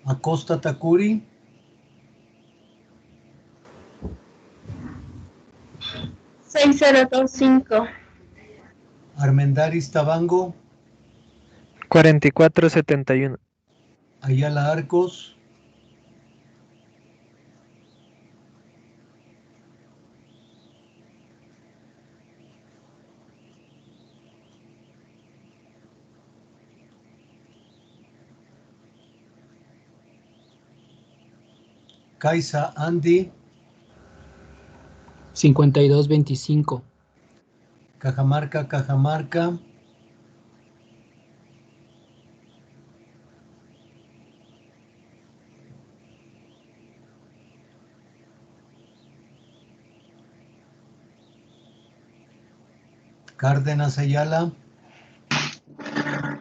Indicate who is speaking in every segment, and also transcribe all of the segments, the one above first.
Speaker 1: Acosta Takuri.
Speaker 2: 6025.
Speaker 1: Armendáriz Tabango.
Speaker 3: 4471.
Speaker 1: Ayala Arcos.
Speaker 4: 5225.
Speaker 1: Cajamarca.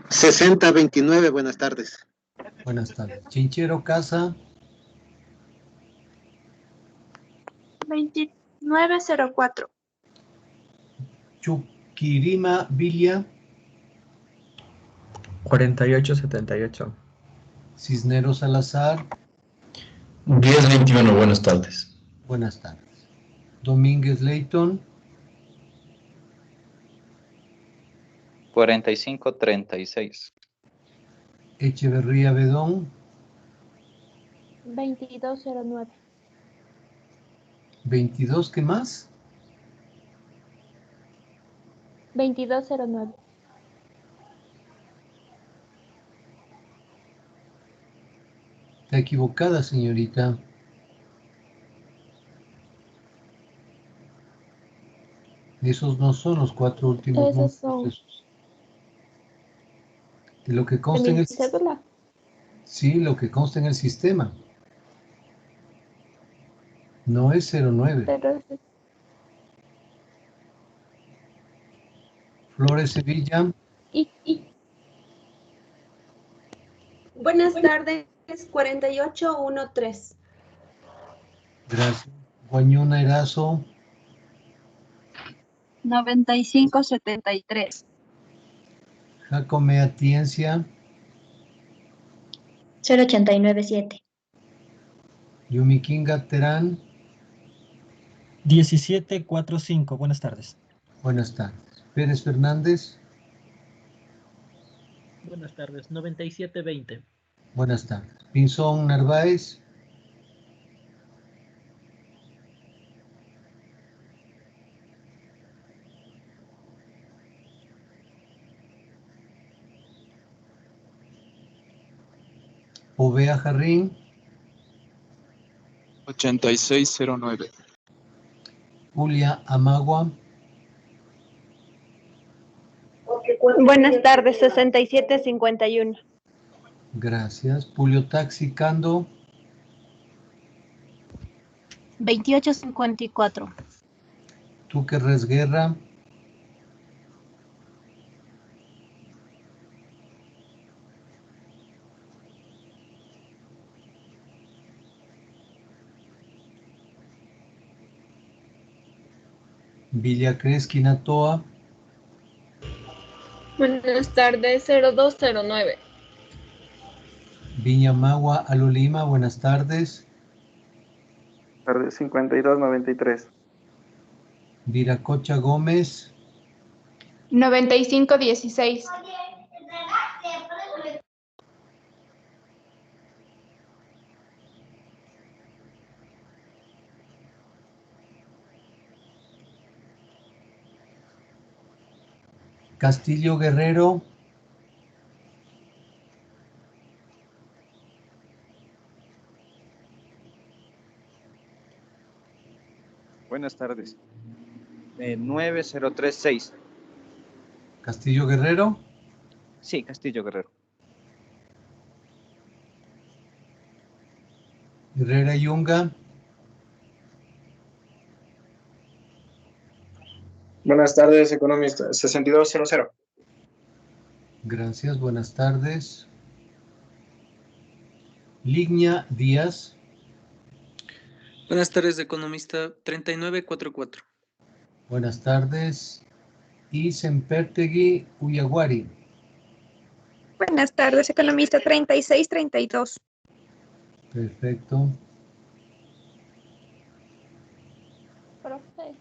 Speaker 1: 6029,
Speaker 5: buenas tardes.
Speaker 1: Buenas tardes. Chinchero Casa.
Speaker 2: 2904.
Speaker 1: Chuquirima Villa.
Speaker 6: 4878.
Speaker 1: Cisneros Salazar.
Speaker 7: 1021, buenas tardes.
Speaker 1: Buenas tardes. Domínguez Leighton.
Speaker 8: 4536.
Speaker 1: Echeverría Bedón.
Speaker 2: 2209.
Speaker 1: 22, ¿qué más?
Speaker 2: 2209.
Speaker 1: Está equivocada, señorita. Esos no son los 4 últimos números.
Speaker 2: Esos son.
Speaker 1: De lo que consta en el
Speaker 2: cédula.
Speaker 1: Sí, lo que consta en el sistema. No es 09.
Speaker 2: Pero
Speaker 1: Flores Sevilla.
Speaker 9: Buenas tardes, 4813.
Speaker 1: Gracias. Guañona Erazo.
Speaker 10: 9573.
Speaker 1: Jacome Atiencia.
Speaker 11: 0897.
Speaker 1: Yumiquinga Terán.
Speaker 12: 1745. Buenas tardes.
Speaker 1: Buenas tardes. Pérez Fernández.
Speaker 12: Buenas tardes. 9720.
Speaker 1: Buenas tardes. Pinzón Narváez.
Speaker 13: 8609.
Speaker 1: Julia Amagua.
Speaker 2: buenas tardes, 6751.
Speaker 1: Gracias. Julio Taxi Cando.
Speaker 10: 2854.
Speaker 1: Tuque Resguerra. 'Quinatoa.
Speaker 9: Buenas tardes, 0209.
Speaker 1: Viña Magua, Alolima, buenas tardes.
Speaker 14: Tarde 5293.
Speaker 1: Viracocha Gómez.
Speaker 2: 9516.
Speaker 1: Castillo Guerrero.
Speaker 8: Buenas tardes. 9036.
Speaker 1: Castillo Guerrero.
Speaker 8: Sí, Castillo Guerrero.
Speaker 1: Herrera Yunga.
Speaker 14: Buenas tardes, economista. 6200.
Speaker 1: Gracias, buenas tardes. Lignia Díaz.
Speaker 15: Buenas tardes, economista. 3944.
Speaker 1: Buenas tardes. Y Sempertegui Uyaguari.
Speaker 2: Buenas tardes, economista. 3632.
Speaker 1: Perfecto.
Speaker 2: Profe.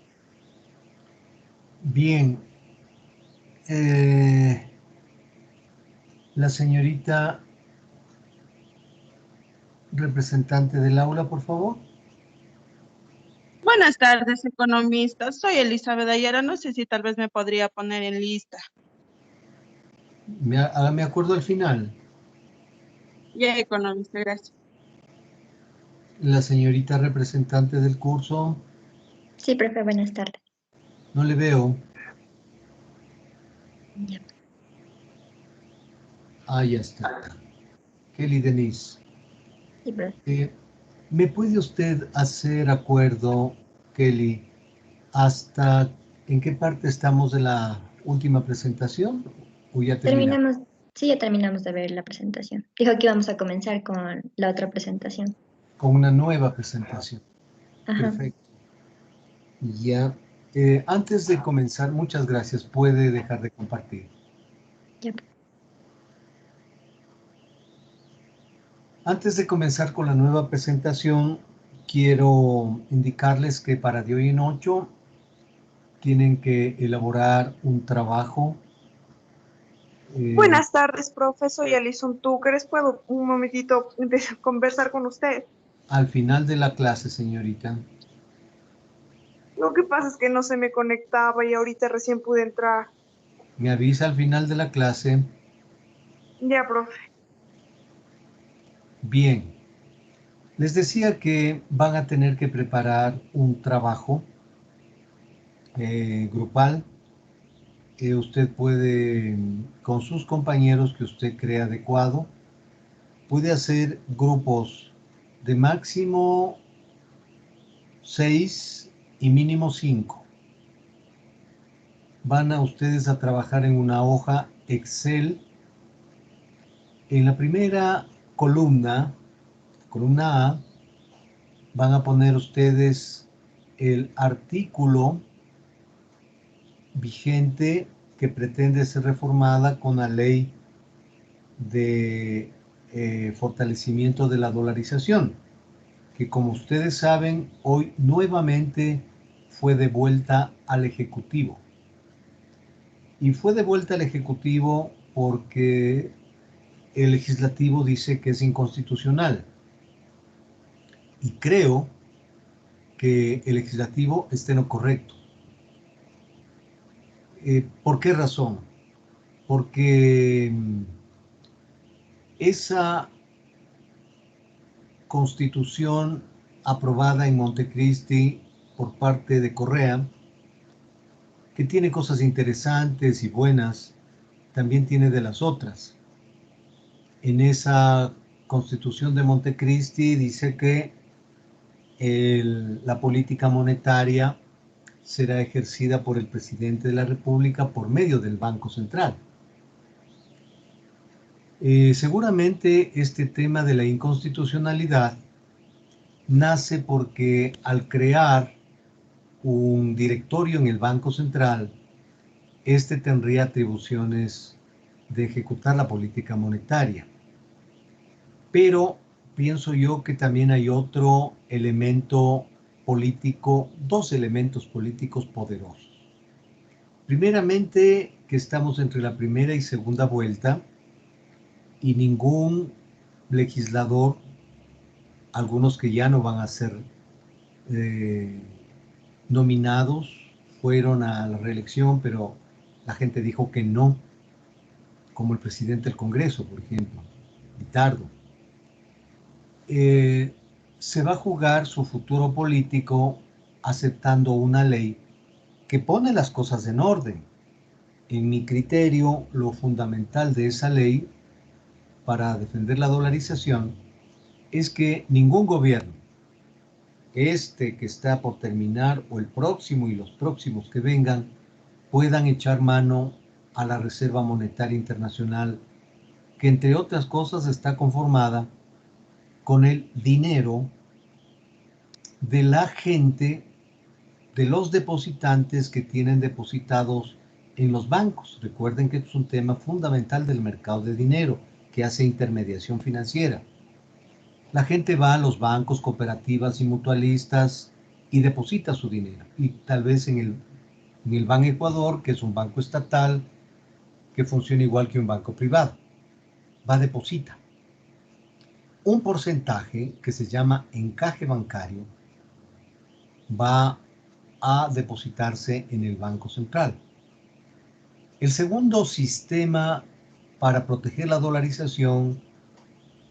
Speaker 1: Bien. La señorita representante del aula, por favor.
Speaker 3: Buenas tardes, economista. Soy Elizabeth Ayala. No sé si tal vez me podría poner en lista.
Speaker 1: Hágame acuerdo al final.
Speaker 3: Ya, economista, gracias.
Speaker 1: La señorita representante del curso.
Speaker 10: Sí, profe, buenas tardes.
Speaker 1: No le veo.
Speaker 10: Ya.
Speaker 1: Ah, ya está. Kelly Denise.
Speaker 10: Sí, profe.
Speaker 1: ¿Me puede usted hacer acuerdo, Kelly, hasta en qué parte estamos de la última presentación? ¿O ya terminamos?
Speaker 10: Sí, ya terminamos de ver la presentación. Dijo que íbamos a comenzar con la otra presentación.
Speaker 1: Con una nueva presentación.
Speaker 10: Ajá.
Speaker 1: Perfecto. Ya. Antes de comenzar, muchas gracias. Puede dejar de compartir.
Speaker 10: Ya.
Speaker 1: Antes de comenzar con la nueva presentación, quiero indicarles que para de hoy en 8 tienen que elaborar un trabajo.
Speaker 3: Buenas tardes, profe. Soy Alison Túqueres. ¿Puedo un momentito conversar con usted?
Speaker 1: Al final de la clase, señorita.
Speaker 3: Lo que pasa es que no se me conectaba y ahorita recién pude entrar.
Speaker 1: Me avisa al final de la clase.
Speaker 3: Ya, profe.
Speaker 1: Bien. Les decía que van a tener que preparar un trabajo grupal. Usted puede, con sus compañeros que usted crea adecuado, puede hacer grupos de máximo 6 y mínimo 5. Van a ustedes a trabajar en una hoja Excel. En la primera columna A, van a poner ustedes el artículo vigente que pretende ser reformada con la ley de fortalecimiento de la dolarización, que como ustedes saben, hoy nuevamente fue devuelta al Ejecutivo. Y fue devuelta al Ejecutivo porque el Legislativo dice que es inconstitucional. Y creo que el Legislativo está en lo correcto. ¿Por qué razón? Porque esa constitución aprobada en Montecristi por parte de Correa, que tiene cosas interesantes y buenas, también tiene de las otras. En esa constitución de Montecristi dice que la política monetaria será ejercida por el presidente de la República por medio del Banco Central. Seguramente este tema de la inconstitucionalidad nace porque al crear un directorio en el Banco Central, este tendría atribuciones de ejecutar la política monetaria. Pero pienso yo que también hay otro elemento político, dos elementos políticos poderosos. Primeramente, que estamos entre la primera y segunda vuelta y ningún legislador, algunos que ya no van a ser nominados, fueron a la reelección, pero la gente dijo que no, como el presidente del Congreso, por ejemplo, Vitardo. Se va a jugar su futuro político aceptando una ley que pone las cosas en orden. En mi criterio, lo fundamental de esa ley para defender la dolarización es que ningún gobierno, este que está por terminar o el próximo y los próximos que vengan, puedan echar mano a la Reserva Monetaria Internacional, que entre otras cosas está conformada con el dinero de la gente, de los depositantes que tienen depositados en los bancos. Recuerden que es un tema fundamental del mercado de dinero, que hace intermediación financiera. La gente va a los bancos, cooperativas y mutualistas y deposita su dinero. Y tal vez en el Ban Ecuador, que es un banco estatal, que funciona igual que un banco privado, va a depositar. Un porcentaje que se llama encaje bancario va a depositarse en el Banco Central. El segundo sistema para proteger la dolarización,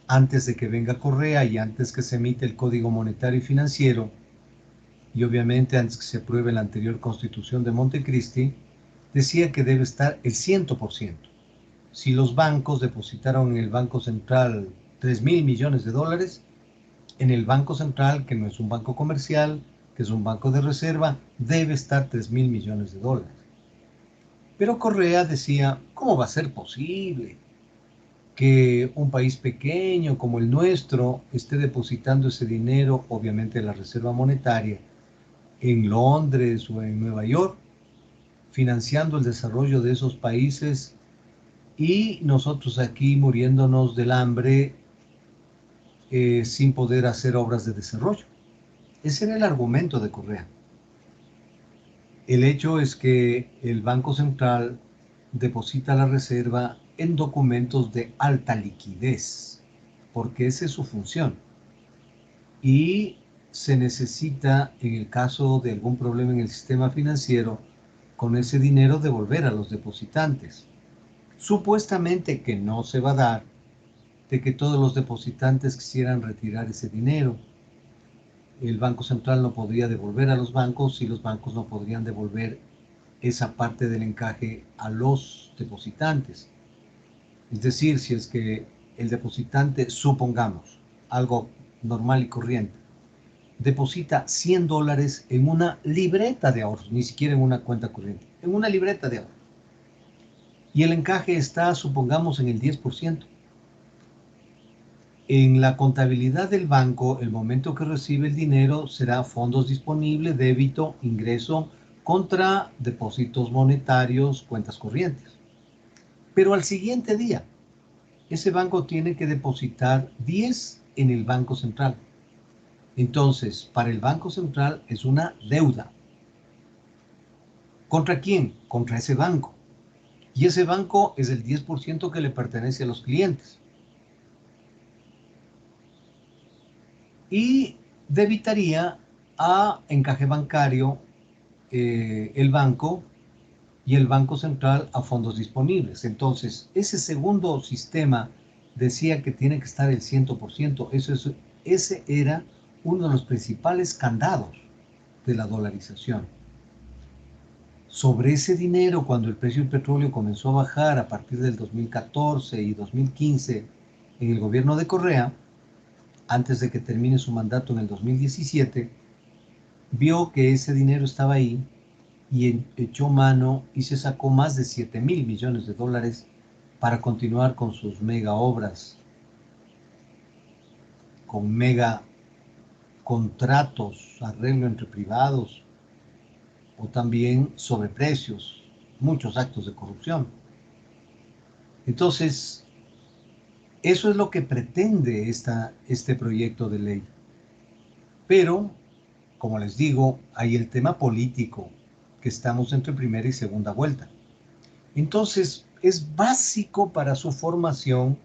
Speaker 1: antes de que venga Correa y antes que se emite el Código Monetario y Financiero, y obviamente antes que se apruebe la anterior Constitución de Montecristi, decía que debe estar el 100%. Si los bancos depositaron en el Banco Central 3.000 millones de dólares, en el Banco Central, que no es un banco comercial, que es un banco de reserva, debe estar 3.000 millones de dólares. Pero Correa decía, ¿cómo va a ser posible que un país pequeño como el nuestro esté depositando ese dinero, obviamente la Reserva Monetaria, en Londres o en Nueva York, financiando el desarrollo de esos países y nosotros aquí muriéndonos del hambre sin poder hacer obras de desarrollo? Ese era el argumento de Correa. El hecho es que el Banco Central deposita la reserva en documentos de alta liquidez, porque esa es su función. Y se necesita, en el caso de algún problema en el sistema financiero, con ese dinero devolver a los depositantes. Supuestamente que no se va a dar, de que todos los depositantes quisieran retirar ese dinero. El Banco Central no podría devolver a los bancos y los bancos no podrían devolver esa parte del encaje a los depositantes. Es decir, si es que el depositante, supongamos, algo normal y corriente, deposita 100 dólares en una libreta de ahorros, ni siquiera en una cuenta corriente, en una libreta de ahorros, y el encaje está, supongamos, en el 10%. En la contabilidad del banco, el momento que recibe el dinero será fondos disponibles, débito, ingreso, contra depósitos monetarios, cuentas corrientes. Pero al siguiente día, ese banco tiene que depositar 10 en el Banco Central. Entonces, para el Banco Central es una deuda. ¿Contra quién? Contra ese banco. Y ese banco es el 10% que le pertenece a los clientes. Y debitaría a encaje bancario el banco y el Banco Central a fondos disponibles. Entonces, ese segundo sistema decía que tiene que estar el 100%. Ese era uno de los principales candados de la dolarización. Sobre ese dinero, cuando el precio del petróleo comenzó a bajar a partir del 2014 y 2015 en el gobierno de Correa, antes de que termine su mandato en el 2017, vio que ese dinero estaba ahí y echó mano y se sacó más de 7.000 millones de dólares para continuar con sus mega obras, con mega contratos, arreglo entre privados, o también sobreprecios, muchos actos de corrupción. Entonces, eso es lo que pretende este proyecto de ley. Pero, como les digo, hay el tema político, que estamos entre primera y segunda vuelta. Entonces, es básico para su formación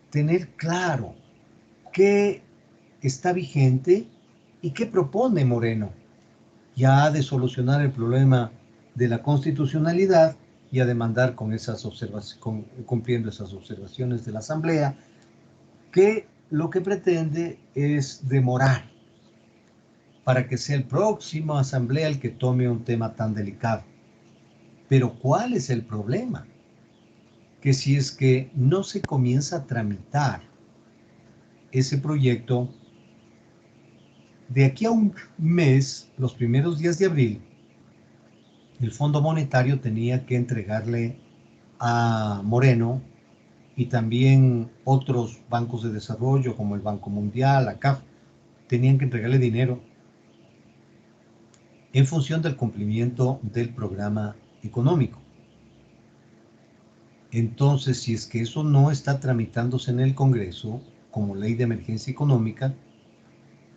Speaker 1: tener claro qué está vigente y qué propone Moreno, ya de solucionar el problema de la constitucionalidad y a demandar con esas cumpliendo esas observaciones de la Asamblea, que lo que pretende es demorar para que sea el próximo Asamblea el que tome un tema tan delicado. Pero ¿cuál es el problema? Que si es que no se comienza a tramitar ese proyecto, de aquí a un mes, los primeros días de abril, el Fondo Monetario tenía que entregarle a Moreno y también otros bancos de desarrollo como el Banco Mundial, la CAF, tenían que entregarle dinero en función del cumplimiento del programa económico. Entonces, si es que eso no está tramitándose en el Congreso, como ley de emergencia económica,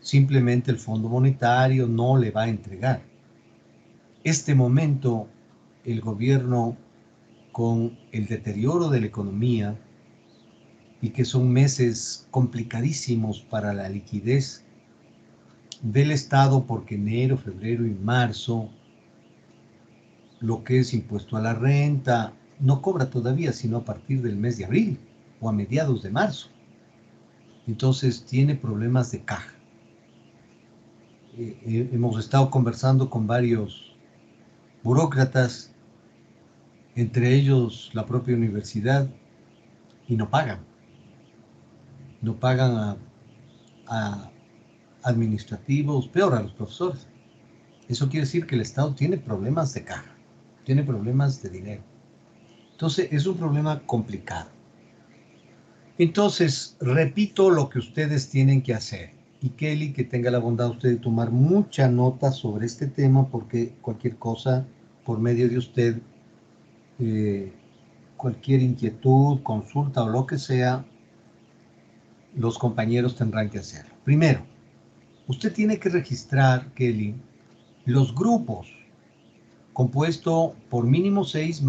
Speaker 1: simplemente el Fondo Monetario no le va a entregar. Este momento, el gobierno, con el deterioro de la economía, y que son meses complicadísimos para la liquidez del Estado, porque enero, febrero y marzo, lo que es impuesto a la renta, no cobra todavía, sino a partir del mes de abril o a mediados de marzo. Entonces tiene problemas de caja. Hemos estado conversando con varios burócratas, entre ellos la propia universidad, y no pagan. No pagan a administrativos, peor a los profesores. Eso quiere decir que el Estado tiene problemas de caja, tiene problemas de dinero. Entonces es un problema complicado. Entonces, repito lo que ustedes tienen que hacer. Y Kelly, que tenga la bondad usted de tomar mucha nota sobre este tema, porque cualquier cosa por medio de usted, cualquier inquietud, consulta o lo que sea, los compañeros tendrán que hacerlo. Primero, usted tiene que registrar, Kelly, los grupos compuesto por mínimo 6,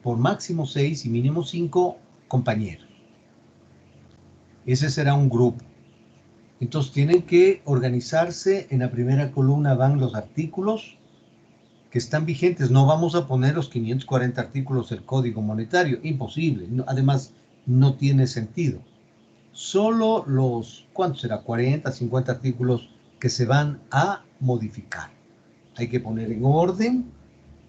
Speaker 1: por máximo 6 y mínimo 5 compañeros. Ese será un grupo. Entonces tienen que organizarse. En la primera columna van los artículos que están vigentes. No vamos a poner los 540 artículos del Código Monetario. Imposible. No, además, no tiene sentido. Solo los, ¿cuántos será? 40, 50 artículos que se van a modificar. Hay que poner en orden.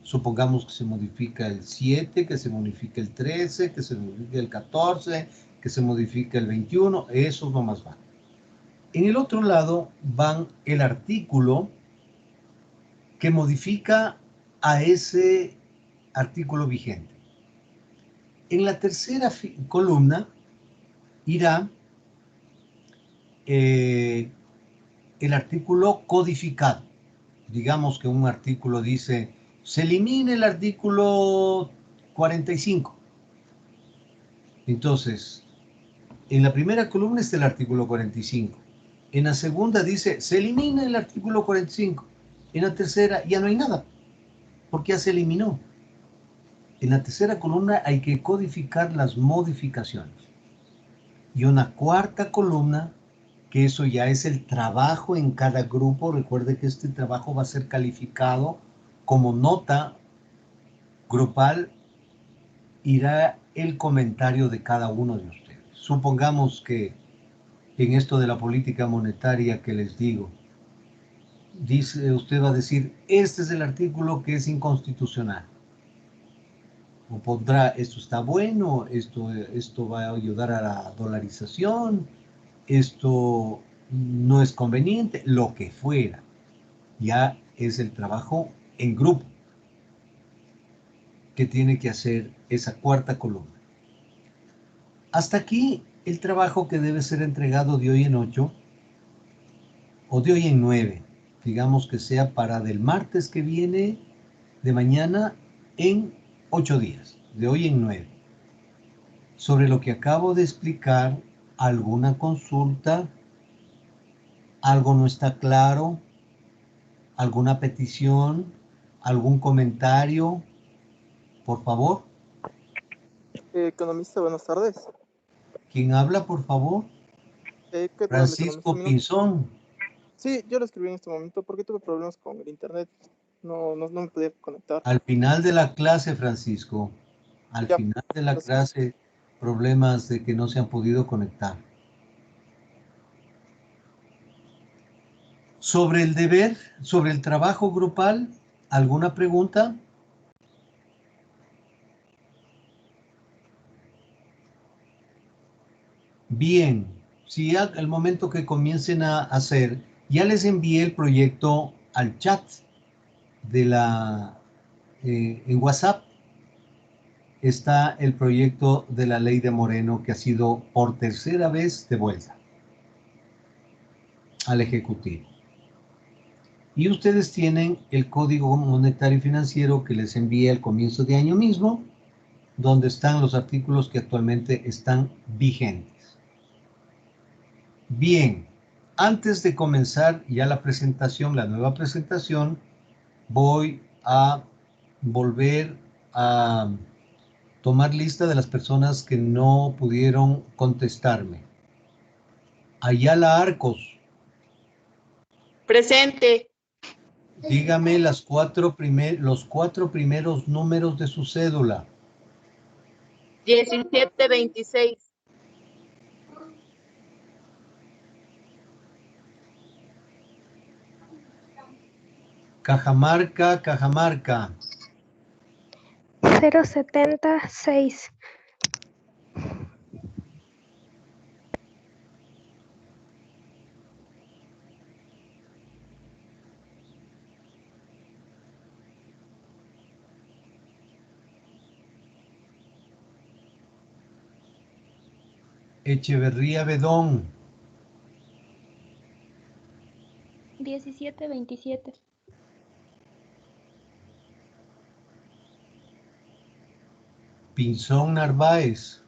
Speaker 1: Supongamos que se modifica el 7, que se modifica el 13, que se modifica el 14, que se modifica el 21. Esos nomás van. En el otro lado van el artículo que modifica a ese artículo vigente. En la tercera columna irá el artículo codificado. Digamos que un artículo dice, se elimina el artículo 45. Entonces, en la primera columna está el artículo 45. En la segunda dice, se elimina el artículo 45. En la tercera ya no hay nada, porque ya se eliminó. En la tercera columna hay que codificar las modificaciones. Y una cuarta columna, que eso ya es el trabajo en cada grupo. Recuerde que este trabajo va a ser calificado como nota grupal. Irá el comentario de cada uno de ustedes. Supongamos que en esto de la política monetaria que les digo, dice, usted va a decir, este es el artículo que es inconstitucional. O pondrá, esto está bueno, esto va a ayudar a la dolarización, esto no es conveniente, lo que fuera. Ya es el trabajo en grupo que tiene que hacer esa cuarta columna. Hasta aquí el trabajo que debe ser entregado de hoy en 8 o de hoy en 9. Digamos que sea para del martes que viene, de mañana, en 8 días, de hoy en 9. Sobre lo que acabo de explicar, ¿alguna consulta? ¿Algo no está claro? ¿Alguna petición? ¿Algún comentario? Por favor.
Speaker 14: Economista, buenas tardes.
Speaker 1: ¿Quién habla, por favor? Francisco Pinzón.
Speaker 14: Sí, yo lo escribí en este momento porque tuve problemas con el internet. No me podía conectar.
Speaker 1: Al final de la clase, Francisco. Al final de la clase, problemas de que no se han podido conectar. Sobre el deber, sobre el trabajo grupal, ¿alguna pregunta? Bien, si al momento que comiencen a hacer, ya les envié el proyecto al chat de en WhatsApp. Está el proyecto de la ley de Moreno que ha sido por tercera vez devuelta al Ejecutivo. Y ustedes tienen el Código Monetario y Financiero que les envié al comienzo de año mismo, donde están los artículos que actualmente están vigentes. Bien, antes de comenzar ya la presentación, la nueva presentación, voy a volver a tomar lista de las personas que no pudieron contestarme. Ayala Arcos.
Speaker 9: Presente.
Speaker 1: Dígame los cuatro primeros números de su cédula.
Speaker 9: 1726.
Speaker 1: Cajamarca, Cajamarca.
Speaker 2: 076.
Speaker 1: Echeverría Bedón.
Speaker 2: 1727.
Speaker 1: Pinzón Narváez.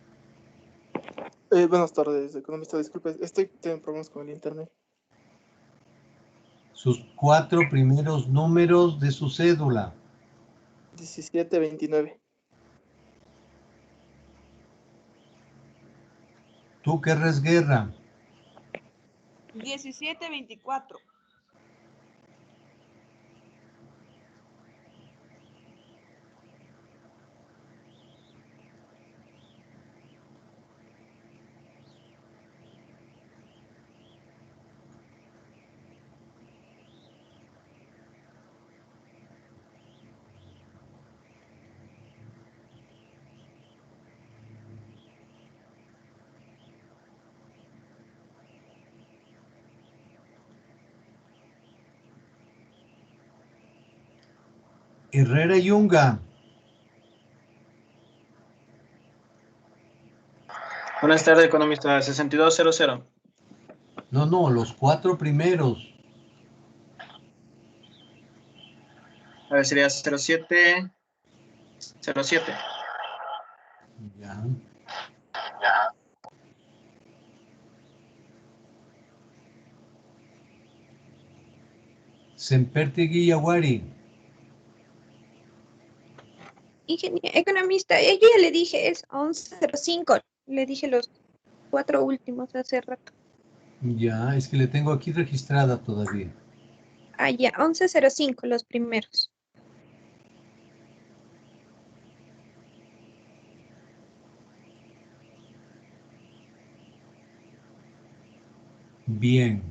Speaker 14: Buenas tardes, economista. Disculpe, estoy teniendo problemas con el internet.
Speaker 1: Sus cuatro primeros números de su cédula.
Speaker 14: 1729.
Speaker 1: Túquerres Guerra.
Speaker 3: 1724.
Speaker 1: Herrera Yunga.
Speaker 11: Buenas tardes, economista. 6200.
Speaker 1: No, los cuatro primeros.
Speaker 11: A ver, sería 07. 07.
Speaker 1: Ya. Sempertegui Yaguari.
Speaker 9: Economista, yo ya le dije, es 1105. Le dije los 4 últimos hace rato.
Speaker 1: Ya, es que le tengo aquí registrada todavía.
Speaker 9: Ah, ya, 1105, los primeros.
Speaker 1: Bien.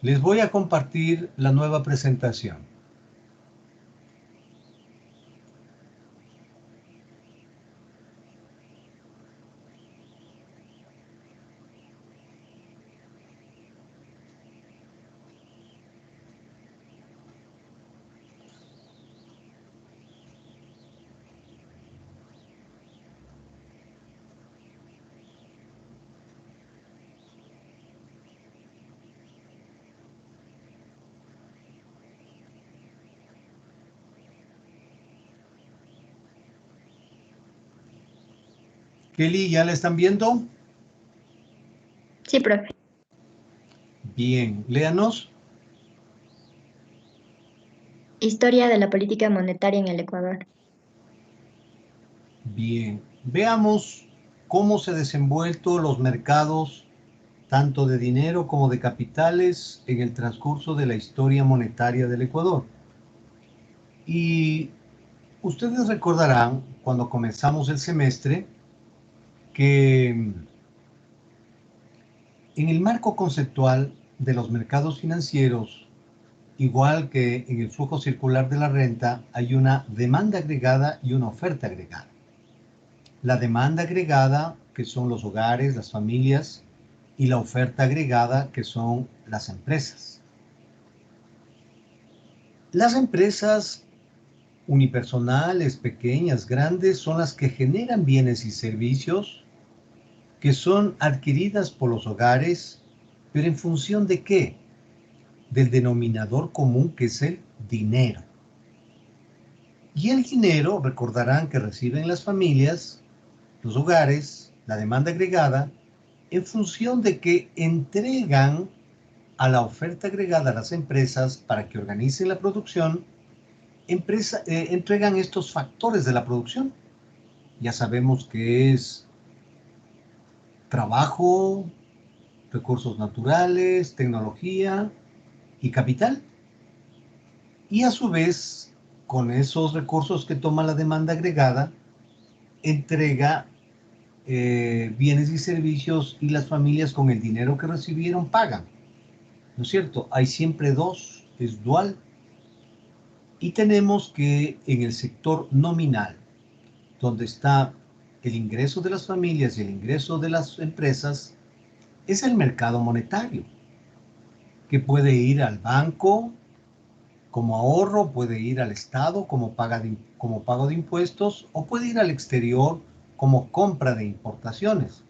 Speaker 1: Les voy a compartir la nueva presentación. Kelly, ¿ya la están viendo?
Speaker 10: Sí, profe.
Speaker 1: Bien, léanos.
Speaker 10: Historia de la política monetaria en el Ecuador.
Speaker 1: Bien, veamos cómo se han desenvuelto los mercados, tanto de dinero como de capitales, en el transcurso de la historia monetaria del Ecuador. Y ustedes recordarán, cuando comenzamos el semestre, que en el marco conceptual de los mercados financieros, igual que en el flujo circular de la renta, hay una demanda agregada y una oferta agregada. La demanda agregada, que son los hogares, las familias, y la oferta agregada, que son las empresas. Las empresas unipersonales, pequeñas, grandes, son las que generan bienes y servicios que son adquiridas por los hogares, pero ¿en función de qué? Del denominador común, que es el dinero. Y el dinero, recordarán que reciben las familias, los hogares, la demanda agregada, en función de que entregan a la oferta agregada a las empresas para que organicen la producción, entregan estos factores de la producción. Ya sabemos que es trabajo, recursos naturales, tecnología y capital. Y a su vez, con esos recursos que toma la demanda agregada, entrega bienes y servicios, y las familias con el dinero que recibieron pagan. ¿No es cierto? Hay siempre dos, es dual. Y tenemos que en el sector nominal, donde está el ingreso de las familias y el ingreso de las empresas, es el mercado monetario, que puede ir al banco como ahorro, puede ir al Estado como pago de impuestos, o puede ir al exterior como compra de importaciones.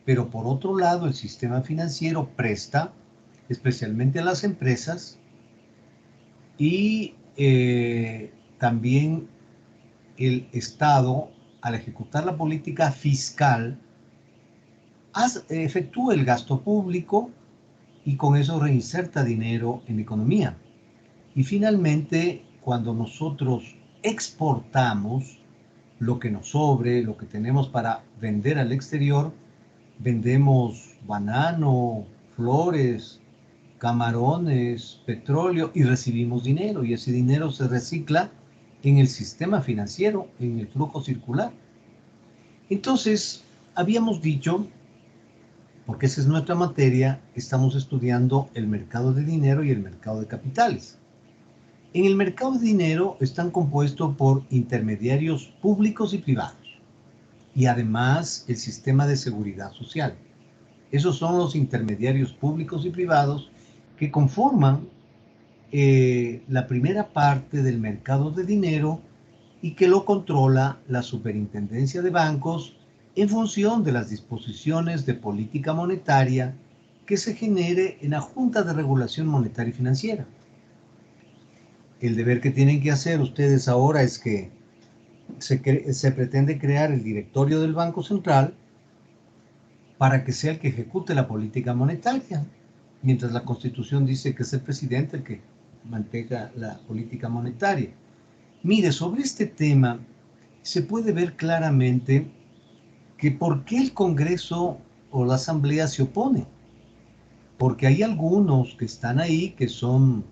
Speaker 1: Pero por otro lado, el sistema financiero presta, especialmente a las empresas, y también el Estado, al ejecutar la política fiscal, efectúa el gasto público y con eso reinserta dinero en la economía. Y finalmente, cuando nosotros exportamos lo que nos sobre, lo que tenemos para vender al exterior, vendemos banano, flores, camarones, petróleo, y recibimos dinero, y ese dinero se recicla en el sistema financiero, en el flujo circular. Entonces, habíamos dicho, porque esa es nuestra materia, estamos estudiando el mercado de dinero y el mercado de capitales. En el mercado de dinero están compuestos por intermediarios públicos y privados, y además el sistema de seguridad social. Esos son los intermediarios públicos y privados que conforman la primera parte del mercado de dinero, y que lo controla la Superintendencia de Bancos en función de las disposiciones de política monetaria que se genere en la Junta de Regulación Monetaria y Financiera. El deber que tienen que hacer ustedes ahora es que se pretende crear el directorio del Banco Central para que sea el que ejecute la política monetaria, mientras la Constitución dice que es el presidente el que mantenga la política monetaria. Mire, sobre este tema se puede ver claramente que por qué el Congreso o la Asamblea se opone. Porque hay algunos que están ahí que son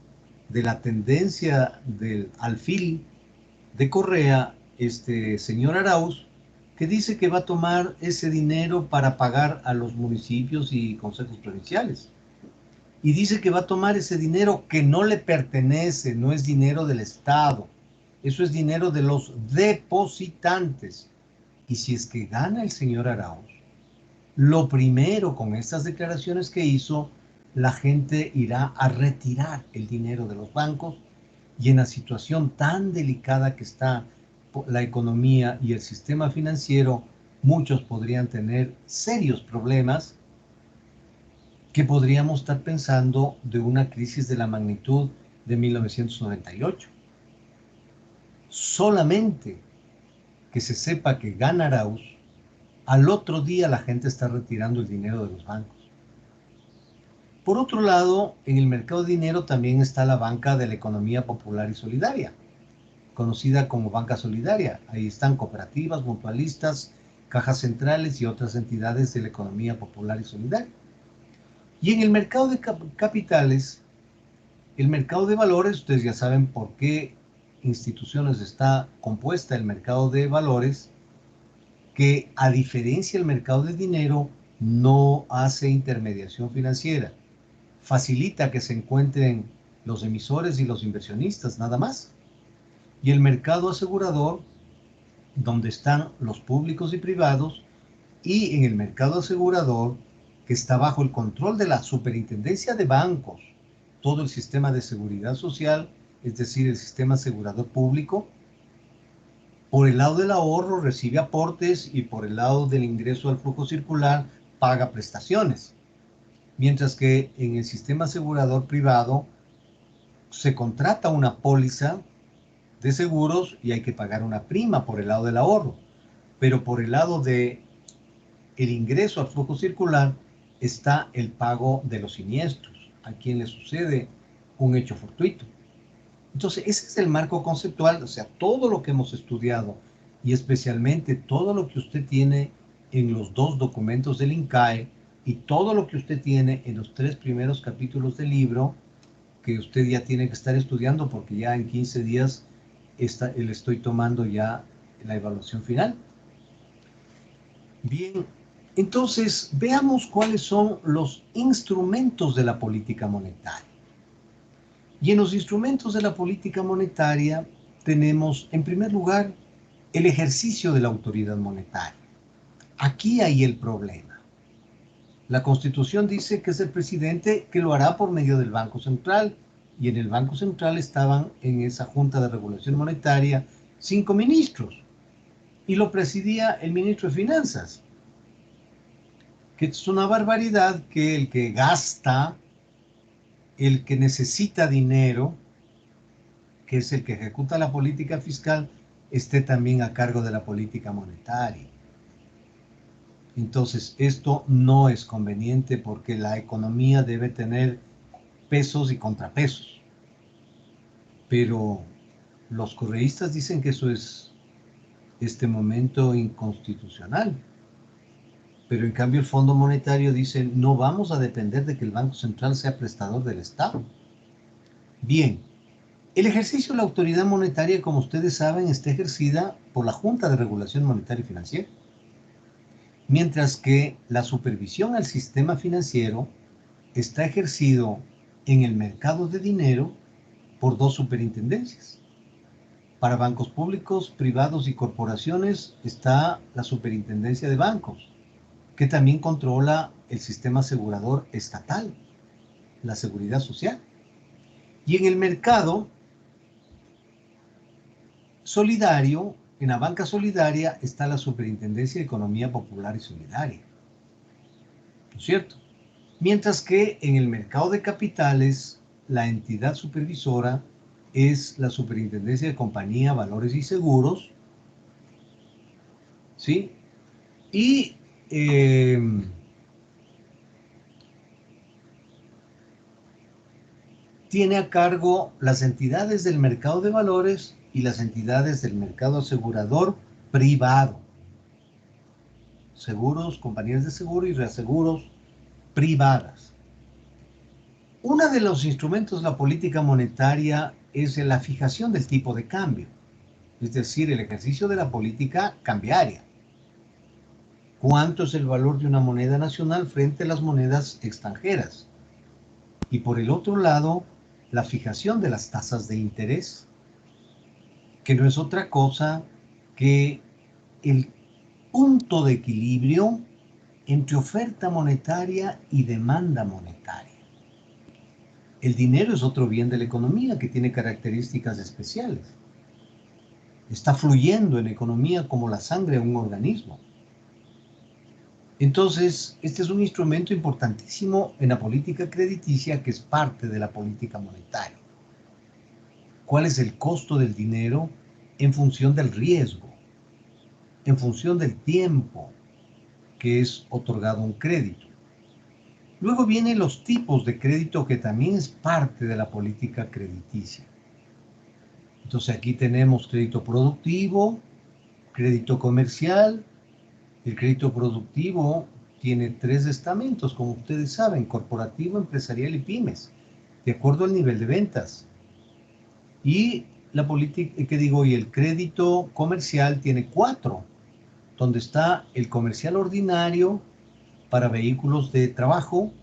Speaker 1: de la tendencia del alfil de Correa, este señor Arauz, que dice que va a tomar ese dinero para pagar a los municipios y consejos provinciales. Y dice que va a tomar ese dinero que no le pertenece, no es dinero del Estado. Eso es dinero de los depositantes. Y si es que gana el señor Arauz, lo primero con estas declaraciones que hizo, la gente irá a retirar el dinero de los bancos, y en la situación tan delicada que está la economía y el sistema financiero, muchos podrían tener serios problemas, que podríamos estar pensando de una crisis de la magnitud de 1998. Solamente que se sepa que gana Arauz, al otro día la gente está retirando el dinero de los bancos. Por otro lado, en el mercado de dinero también está la banca de la economía popular y solidaria, conocida como banca solidaria. Ahí están cooperativas, mutualistas, cajas centrales y otras entidades de la economía popular y solidaria. Y en el mercado de capitales, el mercado de valores, ustedes ya saben por qué instituciones está compuesta el mercado de valores, que a diferencia del mercado de dinero no hace intermediación financiera, facilita que se encuentren los emisores y los inversionistas, nada más. Y el mercado asegurador, donde están los públicos y privados, y en el mercado asegurador, que está bajo el control de la Superintendencia de Bancos, todo el sistema de seguridad social, es decir, el sistema asegurador público. Por el lado del ahorro recibe aportes, y por el lado del ingreso al flujo circular paga prestaciones. Mientras que en el sistema asegurador privado se contrata una póliza de seguros y hay que pagar una prima por el lado del ahorro. Pero por el lado de el ingreso al flujo circular está el pago de los siniestros, a quien le sucede un hecho fortuito. Entonces, ese es el marco conceptual, o sea, todo lo que hemos estudiado y especialmente todo lo que usted tiene en los 2 documentos del INCAE y todo lo que usted tiene en los 3 primeros capítulos del libro, que usted ya tiene que estar estudiando porque ya en 15 días le estoy tomando ya la evaluación final. Bien, entonces veamos cuáles son los instrumentos de la política monetaria. Y en los instrumentos de la política monetaria tenemos, en primer lugar, el ejercicio de la autoridad monetaria. Aquí hay el problema. La Constitución dice que es el presidente que lo hará por medio del Banco Central, y en el Banco Central estaban en esa Junta de Regulación Monetaria 5 ministros, y lo presidía el ministro de Finanzas, que es una barbaridad que el que gasta, el que necesita dinero, que es el que ejecuta la política fiscal, esté también a cargo de la política monetaria. Entonces, esto no es conveniente porque la economía debe tener pesos y contrapesos. Pero los correístas dicen que eso es este momento inconstitucional. Pero en cambio el Fondo Monetario dice, no vamos a depender de que el Banco Central sea prestador del Estado. Bien, el ejercicio de la autoridad monetaria, como ustedes saben, está ejercida por la Junta de Regulación Monetaria y Financiera, mientras que la supervisión al sistema financiero está ejercido en el mercado de dinero por 2 superintendencias. Para bancos públicos, privados y corporaciones está la Superintendencia de Bancos, que también controla el sistema asegurador estatal, la Seguridad Social. Y en el mercado solidario, en la banca solidaria, está la Superintendencia de Economía Popular y Solidaria, ¿no es cierto? Mientras que en el mercado de capitales, la entidad supervisora es la Superintendencia de Compañía, Valores y Seguros, ¿sí? Y tiene a cargo las entidades del mercado de valores y las entidades del mercado asegurador privado. Seguros, compañías de seguro y reaseguros privadas. Uno de los instrumentos de la política monetaria es la fijación del tipo de cambio, es decir, el ejercicio de la política cambiaria. ¿Cuánto es el valor de una moneda nacional frente a las monedas extranjeras? Y por el otro lado, la fijación de las tasas de interés, que no es otra cosa que el punto de equilibrio entre oferta monetaria y demanda monetaria. El dinero es otro bien de la economía que tiene características especiales. Está fluyendo en la economía como la sangre en un organismo. Entonces, este es un instrumento importantísimo en la política crediticia que es parte de la política monetaria. ¿Cuál es el costo del dinero en función del riesgo, en función del tiempo que es otorgado un crédito? Luego vienen los tipos de crédito que también es parte de la política crediticia. Entonces aquí tenemos crédito productivo, crédito comercial. El crédito productivo tiene 3 estamentos, como ustedes saben: corporativo, empresarial y pymes, de acuerdo al nivel de ventas. Y la política, y el crédito comercial tiene 4, donde está el comercial ordinario para vehículos de trabajo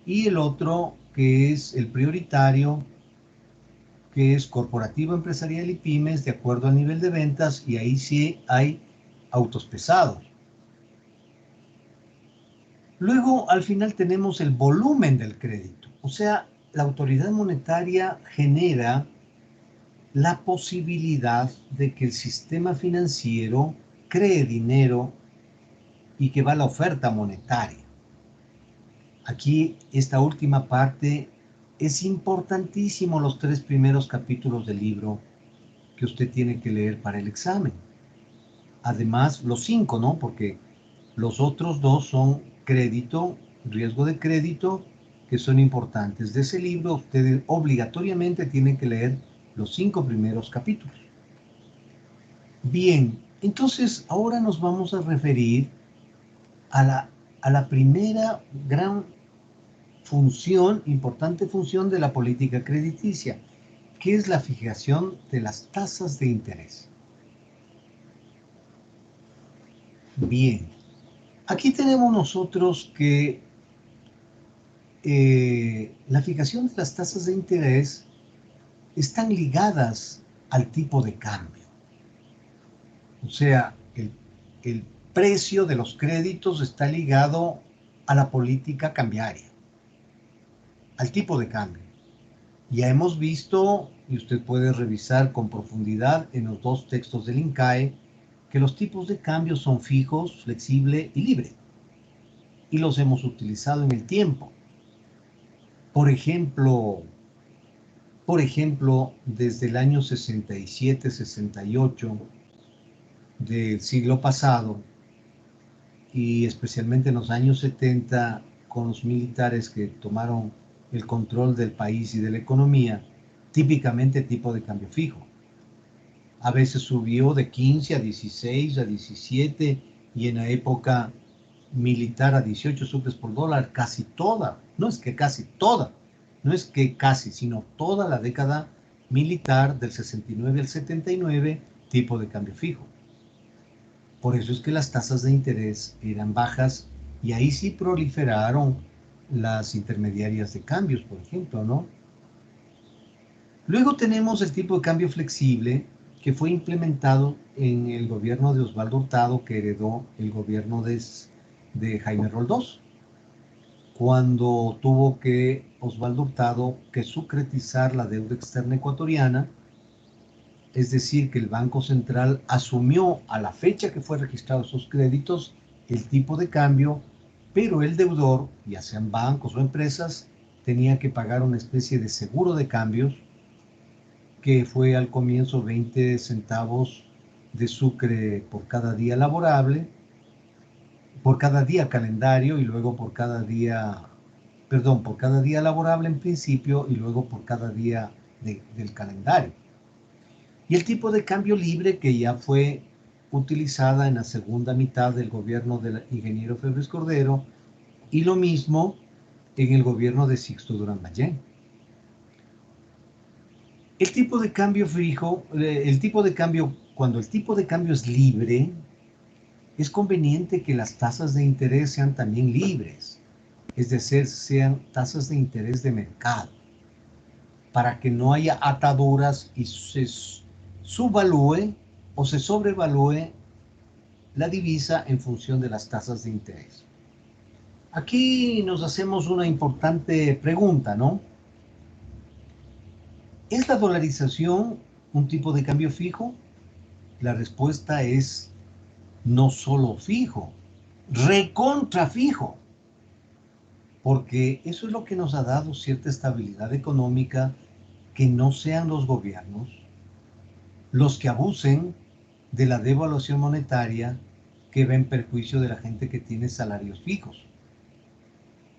Speaker 1: y el otro que es el prioritario, que es corporativo, empresarial y pymes, de acuerdo al nivel de ventas, y ahí sí hay autos pesados. Luego, al final, tenemos el volumen del crédito. O sea, la autoridad monetaria genera la posibilidad de que el sistema financiero cree dinero y que va a la oferta monetaria. Aquí, esta última parte, es importantísimo, los 3 primeros capítulos del libro que usted tiene que leer para el examen. Además, los 5, ¿no? Porque Los otros dos son crédito, riesgo de crédito, que son importantes. De ese libro ustedes obligatoriamente tienen que leer los 5 primeros capítulos. Bien, entonces ahora nos vamos a referir a la primera gran función, importante función de la política crediticia, que es la fijación de las tasas de interés. Bien, aquí tenemos nosotros que la fijación de las tasas de interés están ligadas al tipo de cambio. O sea, el precio de los créditos está ligado a la política cambiaria, al tipo de cambio. Ya hemos visto, y usted puede revisar con profundidad en los dos textos del INCAE, que los tipos de cambio son fijos, flexible y libre. Y los hemos utilizado en el tiempo. Por ejemplo, desde el año 67-68 del siglo pasado, y especialmente en los años 70, con los militares que tomaron el control del país y de la economía, típicamente tipo de cambio fijo. A veces subió de 15 a 16, a 17, y en la época militar a 18 sucres por dólar, casi toda, no es que casi toda, no es que casi, sino toda la década militar del 69 al 79, tipo de cambio fijo. Por eso es que las tasas de interés eran bajas y ahí sí proliferaron las intermediarias de cambios, por ejemplo, ¿no? Luego tenemos el tipo de cambio flexible que fue implementado en el gobierno de Osvaldo Hurtado, que heredó el gobierno de Jaime Roldós, cuando tuvo que Osvaldo Hurtado que sucretizar la deuda externa ecuatoriana, es decir, que el Banco Central asumió a la fecha que fue registrado sus créditos el tipo de cambio, pero el deudor, ya sean bancos o empresas, tenía que pagar una especie de seguro de cambios que fue al comienzo 20 centavos de sucre por cada día laborable, por cada día calendario y luego por cada día laborable en principio y luego por cada día del calendario. Y el tipo de cambio libre que ya fue utilizada en la segunda mitad del gobierno del ingeniero Febres Cordero y lo mismo en el gobierno de Sixto Durán Ballén. El tipo de cambio fijo, cuando el tipo de cambio es libre, es conveniente que las tasas de interés sean también libres, es decir, sean tasas de interés de mercado, para que no haya ataduras y se subvalúe o se sobrevalúe la divisa en función de las tasas de interés. Aquí nos hacemos una importante pregunta, ¿no? ¿Es la dolarización un tipo de cambio fijo? La respuesta es no solo fijo, recontra fijo, porque eso es lo que nos ha dado cierta estabilidad económica, que no sean los gobiernos los que abusen de la devaluación monetaria que va en perjuicio de la gente que tiene salarios fijos,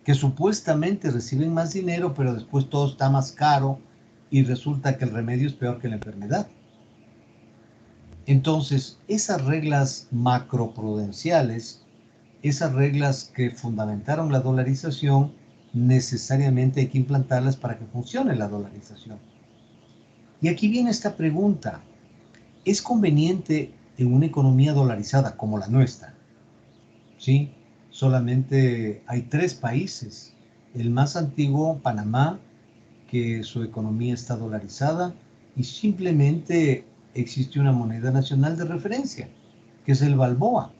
Speaker 1: que supuestamente reciben más dinero, pero después todo está más caro y resulta que el remedio es peor que la enfermedad. Entonces, esas reglas macroprudenciales, esas reglas que fundamentaron la dolarización, necesariamente hay que implantarlas para que funcione la dolarización. Y aquí viene esta pregunta: ¿es conveniente en una economía dolarizada como la nuestra? ¿Sí? Solamente hay 3 países. El más antiguo, Panamá, que su economía está dolarizada y simplemente existe una moneda nacional de referencia, que es el Balboa.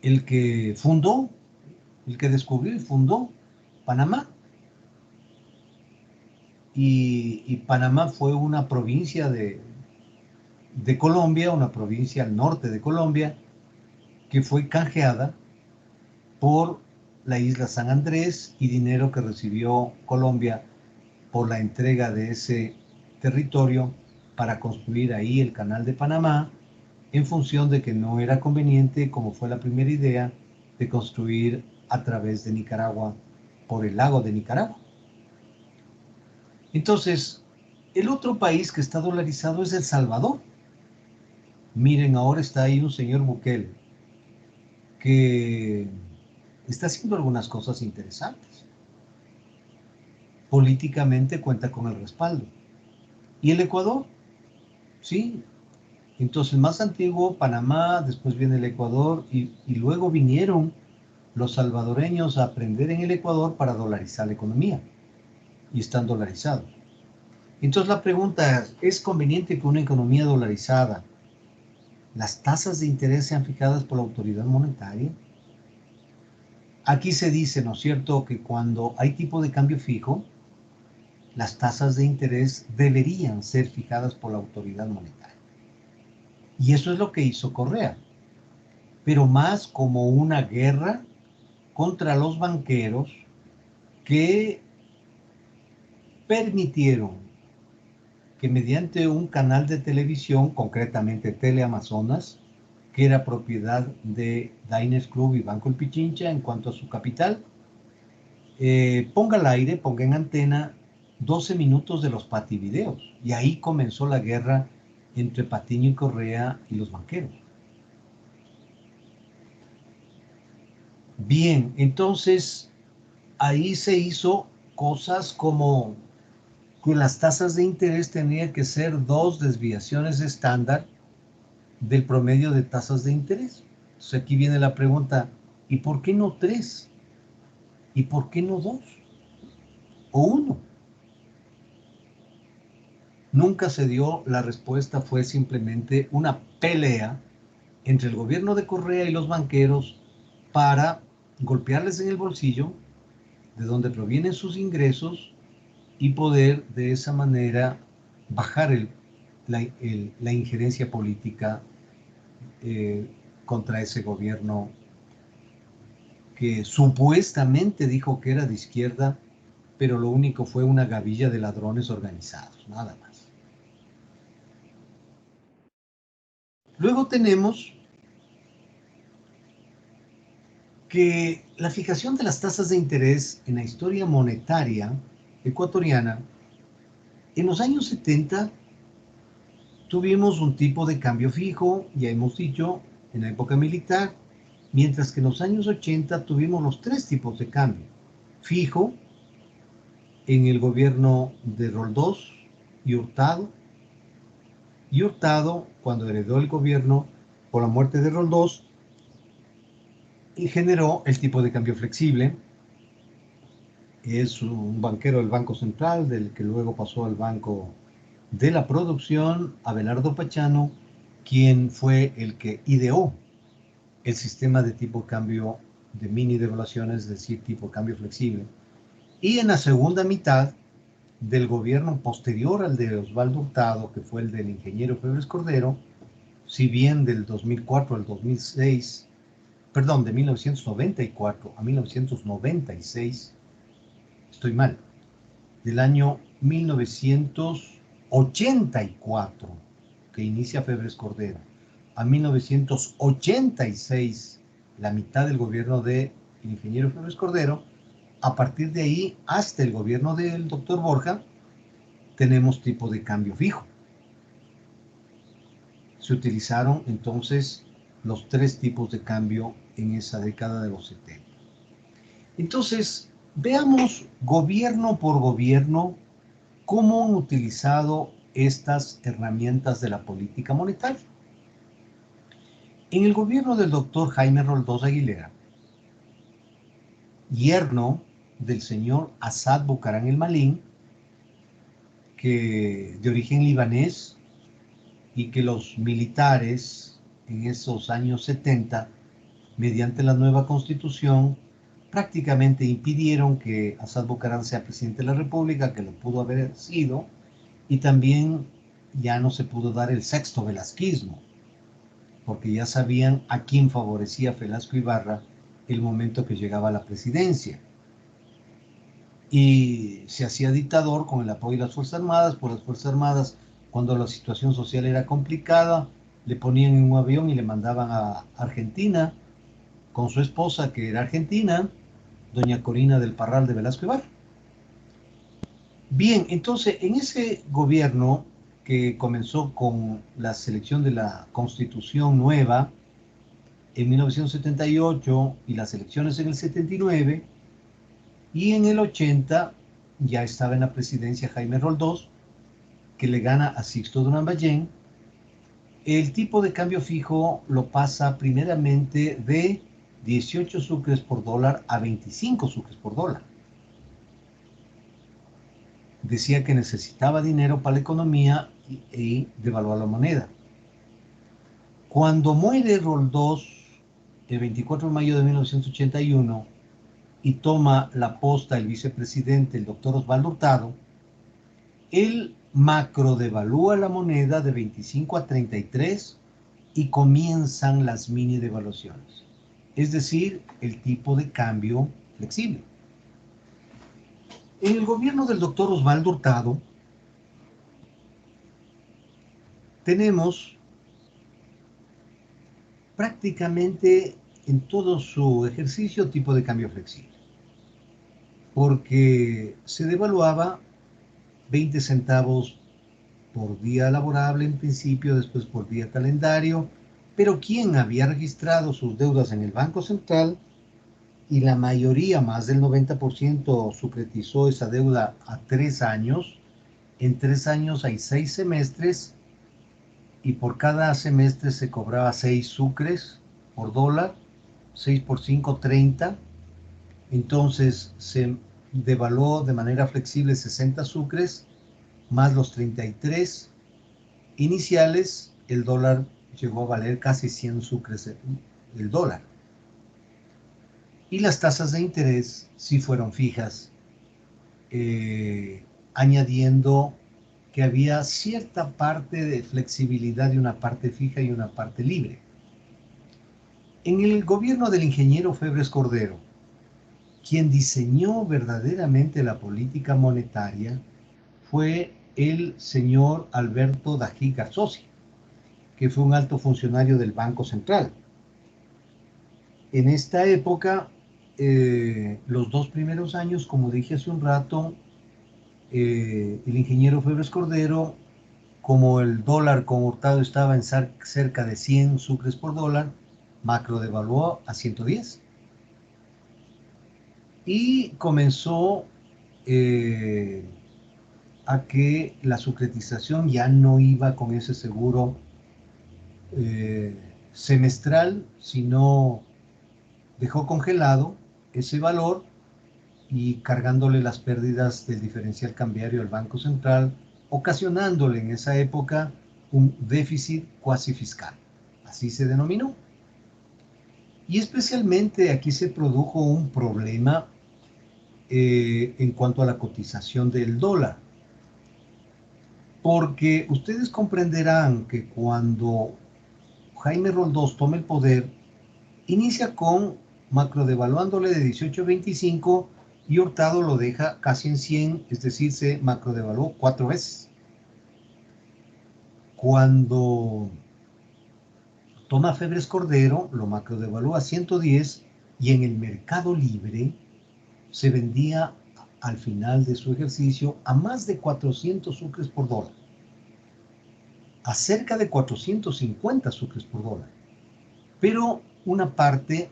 Speaker 1: El que descubrió y fundó Panamá. Y Panamá fue una provincia de Colombia, una provincia al norte de Colombia, que fue canjeada por la isla San Andrés y dinero que recibió Colombia por la entrega de ese territorio para construir ahí el canal de Panamá, en función de que no era conveniente, como fue la primera idea, de construir a través de Nicaragua, por el lago de Nicaragua. Entonces, el otro país que está dolarizado es El Salvador. Miren, ahora está ahí un señor Bukele, que está haciendo algunas cosas interesantes. Políticamente cuenta con el respaldo. ¿Y el Ecuador? Sí. Entonces, más antiguo, Panamá, después viene el Ecuador, y luego vinieron los salvadoreños a aprender en el Ecuador para dolarizar la economía. Y están dolarizados. Entonces la pregunta es conveniente que una economía dolarizada, las tasas de interés sean fijadas por la autoridad monetaria. Aquí se dice, ¿no es cierto?, que cuando hay tipo de cambio fijo, las tasas de interés deberían ser fijadas por la autoridad monetaria. Y eso es lo que hizo Correa, pero más como una guerra contra los banqueros que permitieron que mediante un canal de televisión, concretamente Teleamazonas, que era propiedad de Diners Club y Banco El Pichincha en cuanto a su capital, ponga al aire, ponga en antena 12 minutos de los pativideos. Y ahí comenzó la guerra entre Patiño y Correa y los banqueros. Bien, entonces ahí se hizo cosas como que las tasas de interés tenían que ser 2 desviaciones estándar del promedio de tasas de interés. Entonces aquí viene la pregunta, ¿y por qué no 3? ¿Y por qué no 2? ¿O 1? Nunca se dio, la respuesta fue simplemente una pelea entre el gobierno de Correa y los banqueros para golpearles en el bolsillo, de donde provienen sus ingresos, y poder de esa manera bajar la injerencia política contra ese gobierno que supuestamente dijo que era de izquierda, pero lo único fue una gavilla de ladrones organizados, nada más. Luego tenemos que la fijación de las tasas de interés en la historia monetaria ecuatoriana, en los años 70 tuvimos un tipo de cambio fijo, ya hemos dicho, en la época militar, mientras que en los años 80 tuvimos los 3 tipos de cambio. Fijo, en el gobierno de Roldós y Hurtado, cuando heredó el gobierno por la muerte de Roldós, y generó el tipo de cambio flexible. Es un banquero del Banco Central, del que luego pasó al Banco de la Producción, Abelardo Pachano, quien fue el que ideó el sistema de tipo de cambio de mini devaluaciones, es decir, tipo de cambio flexible. Y en la segunda mitad del gobierno posterior al de Osvaldo Hurtado, que fue el del ingeniero Febres Cordero, si bien del 2004 al 2006, perdón, de 1994 a 1996, estoy mal, del año 1984, que inicia Febres Cordero, a 1986, la mitad del gobierno del ingeniero Febres Cordero. A partir de ahí, hasta el gobierno del doctor Borja, tenemos tipo de cambio fijo. Se utilizaron entonces los 3 tipos de cambio en esa década de los 70. Entonces, veamos gobierno por gobierno cómo han utilizado estas herramientas de la política monetaria. En el gobierno del doctor Jaime Roldós Aguilera, yerno del señor Assad Bucaram el Malín, que de origen libanés, y que los militares en esos años 70, mediante la nueva constitución, prácticamente impidieron que Assad Bucaram sea presidente de la República, que lo pudo haber sido, y también ya no se pudo dar el sexto velasquismo, porque ya sabían a quién favorecía Velasco Ibarra el momento que llegaba a la presidencia. Y se hacía dictador con el apoyo de las Fuerzas Armadas. Por las Fuerzas Armadas, cuando la situación social era complicada, le ponían en un avión y le mandaban a Argentina con su esposa, que era argentina, doña Corina del Parral de Velasco Ibarra. Bien, entonces, en ese gobierno que comenzó con la selección de la Constitución nueva en 1978 y las elecciones en el 79, y en el 80 ya estaba en la presidencia Jaime Roldós, que le gana a Sixto Durán Ballén. El tipo de cambio fijo lo pasa primeramente de 18 sucres por dólar a 25 sucres por dólar. Decía que necesitaba dinero para la economía y devaluar la moneda. Cuando muere Roldós el 24 de mayo de 1981 y toma la posta el vicepresidente, el doctor Osvaldo Hurtado, él macro devalúa la moneda de 25 a 33 y comienzan las mini devaluaciones, es decir, el tipo de cambio flexible. En el gobierno del doctor Osvaldo Hurtado tenemos prácticamente en todo su ejercicio tipo de cambio flexible, porque se devaluaba 20 centavos por día laborable en principio, después por día calendario, pero quien había registrado sus deudas en el Banco Central, y la mayoría, más del 90%, sucretizó esa deuda a 3 años, en 3 años hay 6 semestres, y por cada semestre se cobraba 6 sucres por dólar, 6 por 5, 30, entonces se devaluó de manera flexible 60 sucres, más los 33 iniciales, el dólar llegó a valer casi 100 sucres el dólar. Y las tasas de interés sí fueron fijas, añadiendo que había cierta parte de flexibilidad y una parte fija y una parte libre. En el gobierno del ingeniero Febres Cordero, quien diseñó verdaderamente la política monetaria fue el señor Alberto Dají Garzosi, que fue un alto funcionario del Banco Central. En esta época, los 2 primeros años, como dije hace un rato, el ingeniero Febres Cordero, como el dólar con Hurtado estaba en cerca de 100 sucres por dólar, macro devaluó a 110. Y comenzó a que la sucretización ya no iba con ese seguro semestral, sino dejó congelado ese valor y cargándole las pérdidas del diferencial cambiario al Banco Central, ocasionándole en esa época un déficit cuasi fiscal. Así se denominó. Y especialmente aquí se produjo un problema en cuanto a la cotización del dólar. Porque ustedes comprenderán que cuando Jaime Roldós toma el poder, inicia con macro devaluándole de 18 a 25 y Hurtado lo deja casi en 100, es decir, se macro devaluó 4 veces. Cuando toma Febres Cordero, lo macro devalúa a 110 y en el mercado libre se vendía al final de su ejercicio a más de 400 sucres por dólar, a cerca de 450 sucres por dólar. Pero una parte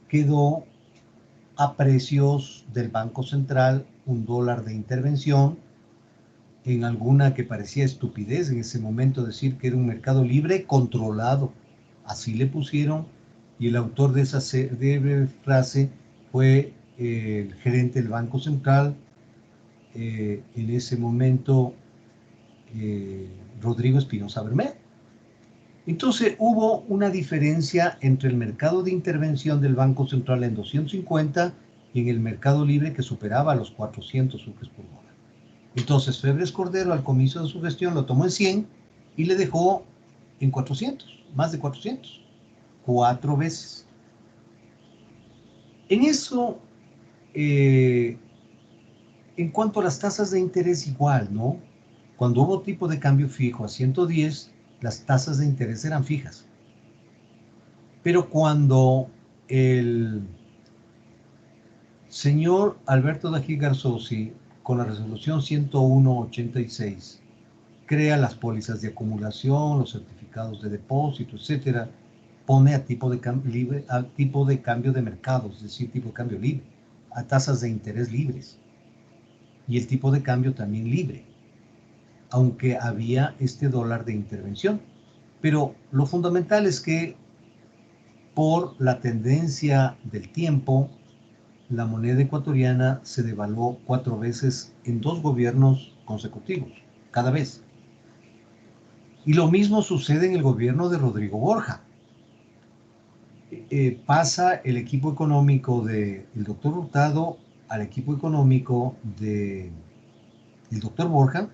Speaker 1: quedó a precios del Banco Central, $1 de intervención, en alguna que parecía estupidez en ese momento decir que era un mercado libre controlado. Así le pusieron, y el autor de esa breve frase fue el gerente del Banco Central, en ese momento Rodrigo Espinosa Bermeo. Entonces hubo una diferencia entre el mercado de intervención del Banco Central en 250 y en el mercado libre que superaba los 400 sucres por dólar. Entonces Febres Cordero al comienzo de su gestión lo tomó en 100 y le dejó en 400, más de 400, 4 veces. En eso, en cuanto a las tasas de interés igual, ¿no? Cuando hubo tipo de cambio fijo a 110, las tasas de interés eran fijas. Pero cuando el señor Alberto Dají Garzosi, con la resolución 101-86, crea las pólizas de acumulación, los certificados de depósito, etcétera, pone a tipo de cambio de mercado, es decir, tipo de cambio libre, a tasas de interés libres, y el tipo de cambio también libre, aunque había este dólar de intervención. Pero lo fundamental es que por la tendencia del tiempo, la moneda ecuatoriana se devaluó 4 veces en 2 gobiernos consecutivos, cada vez. Y lo mismo sucede en el gobierno de Rodrigo Borja. Pasa el equipo económico del doctor Hurtado al equipo económico del doctor Borja,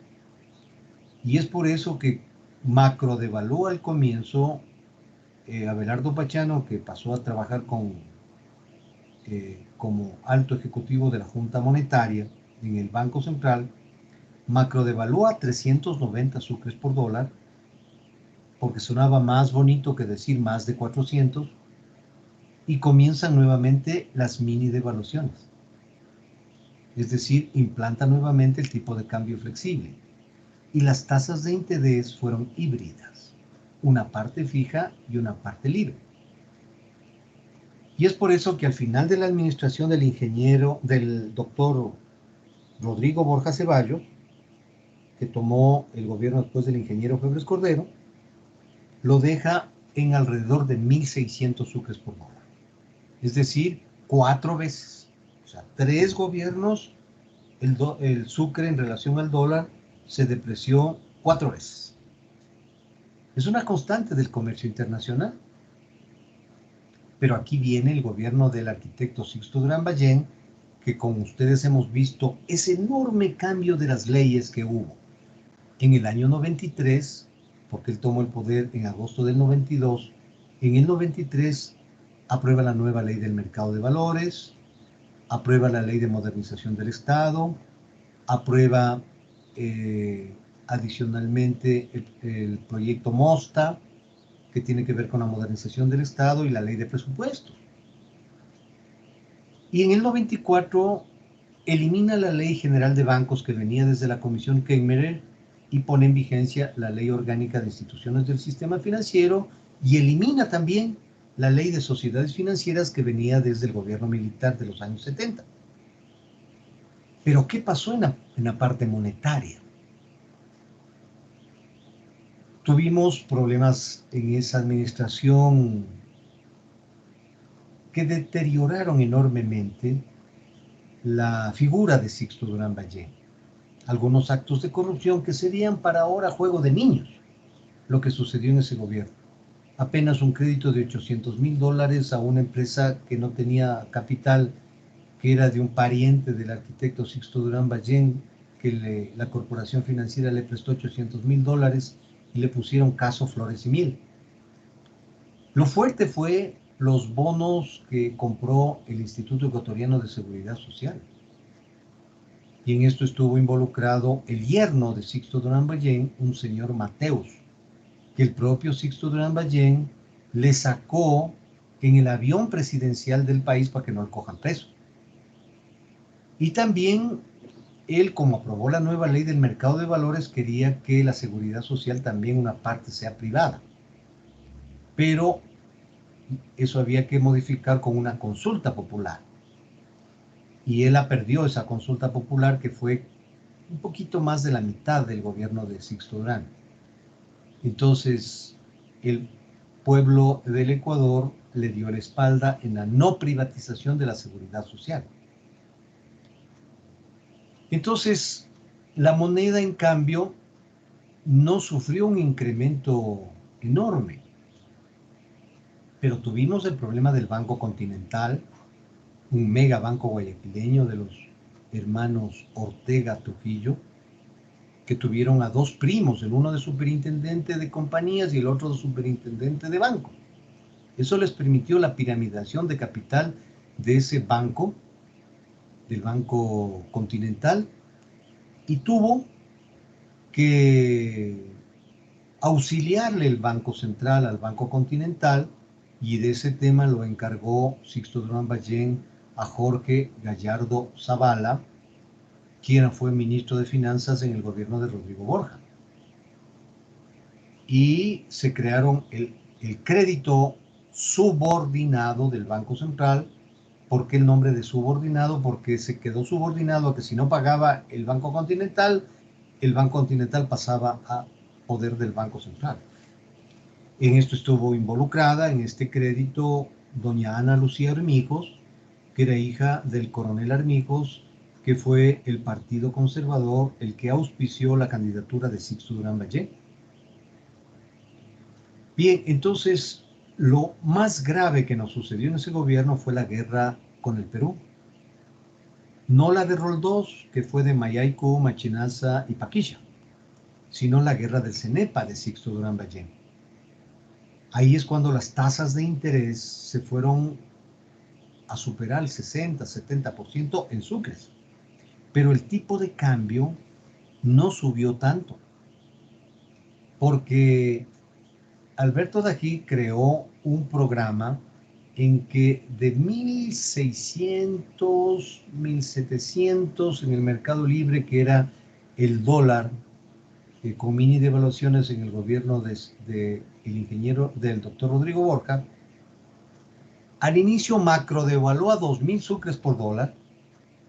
Speaker 1: y es por eso que macro devalúa al comienzo Abelardo Pachano, que pasó a trabajar como alto ejecutivo de la Junta Monetaria en el Banco Central, macro devalúa a 390 sucres por dólar, porque sonaba más bonito que decir más de 400, y comienzan nuevamente las mini devaluaciones. Es decir, implanta nuevamente el tipo de cambio flexible. Y las tasas de interés fueron híbridas, una parte fija y una parte libre. Y es por eso que al final de la administración del doctor Rodrigo Borja Ceballos, que tomó el gobierno después del ingeniero Febres Cordero, lo deja en alrededor de 1.600 sucres por dólar. Es decir, 4 veces. O sea, 3 gobiernos, el sucre en relación al dólar se depreció 4 veces. Es una constante del comercio internacional. Pero aquí viene el gobierno del arquitecto Sixto Durán Ballén, que con ustedes hemos visto ese enorme cambio de las leyes que hubo. En el año 93, porque él tomó el poder en agosto del 92, en el 93 aprueba la nueva ley del mercado de valores, aprueba la ley de modernización del Estado, aprueba adicionalmente el proyecto MOSTA, que tiene que ver con la modernización del Estado, y la ley de presupuestos. Y en el 94 elimina la Ley General de Bancos que venía desde la Comisión Keimerer y pone en vigencia la Ley Orgánica de Instituciones del Sistema Financiero, y elimina también la Ley de Sociedades Financieras que venía desde el gobierno militar de los años 70. Pero ¿qué pasó en la parte monetaria? Tuvimos problemas en esa administración que deterioraron enormemente la figura de Sixto Durán Ballén. Algunos actos de corrupción que serían para ahora juego de niños, lo que sucedió en ese gobierno. Apenas un crédito de $800,000 a una empresa que no tenía capital, que era de un pariente del arquitecto Sixto Durán Ballén, que la corporación financiera le prestó $800,000 y le pusieron caso Flores y Miel. Lo fuerte fue los bonos que compró el Instituto Ecuatoriano de Seguridad Social. Y en esto estuvo involucrado el yerno de Sixto Durán Ballén, un señor Mateus, que el propio Sixto Durán Ballén le sacó en el avión presidencial del país para que no lo cojan preso. Y también él, como aprobó la nueva ley del mercado de valores, quería que la seguridad social también una parte sea privada. Pero eso había que modificar con una consulta popular. Y él perdió esa consulta popular, que fue un poquito más de la mitad del gobierno de Sixto Durán. Entonces, el pueblo del Ecuador le dio la espalda en la no privatización de la seguridad social. Entonces, la moneda, en cambio, no sufrió un incremento enorme. Pero tuvimos el problema del Banco Continental, un mega banco guayaquileño de los hermanos Ortega Trujillo, que tuvieron a 2 primos, el uno de superintendente de compañías y el otro de superintendente de banco. Eso les permitió la piramidación de capital de ese banco, del Banco Continental, y tuvo que auxiliarle el Banco Central al Banco Continental, y de ese tema lo encargó Sixto Durán Ballén a Jorge Gallardo Zavala, quien fue ministro de Finanzas en el gobierno de Rodrigo Borja. Y se crearon el crédito subordinado del Banco Central. ¿Por qué el nombre de subordinado? Porque se quedó subordinado a que si no pagaba el Banco Continental pasaba a poder del Banco Central. En esto estuvo involucrada, en este crédito, doña Ana Lucía Armijos, que era hija del coronel Armijos, que fue el Partido Conservador el que auspició la candidatura de Sixto Durán Ballén. Bien, entonces, lo más grave que nos sucedió en ese gobierno fue la guerra con el Perú. No la de Roldós, que fue de Mayaycu, Machinaza y Paquilla, sino la guerra del CENEPA de Sixto Durán Ballén. Ahí es cuando las tasas de interés se fueron a superar el 60-70% en sucres. Pero el tipo de cambio no subió tanto, porque Alberto Dají creó un programa en que de 1.600, 1.700 en el mercado libre, que era el dólar, con mini devaluaciones en el gobierno del doctor Rodrigo Borja, al inicio macro devaluó a 2.000 sucres por dólar.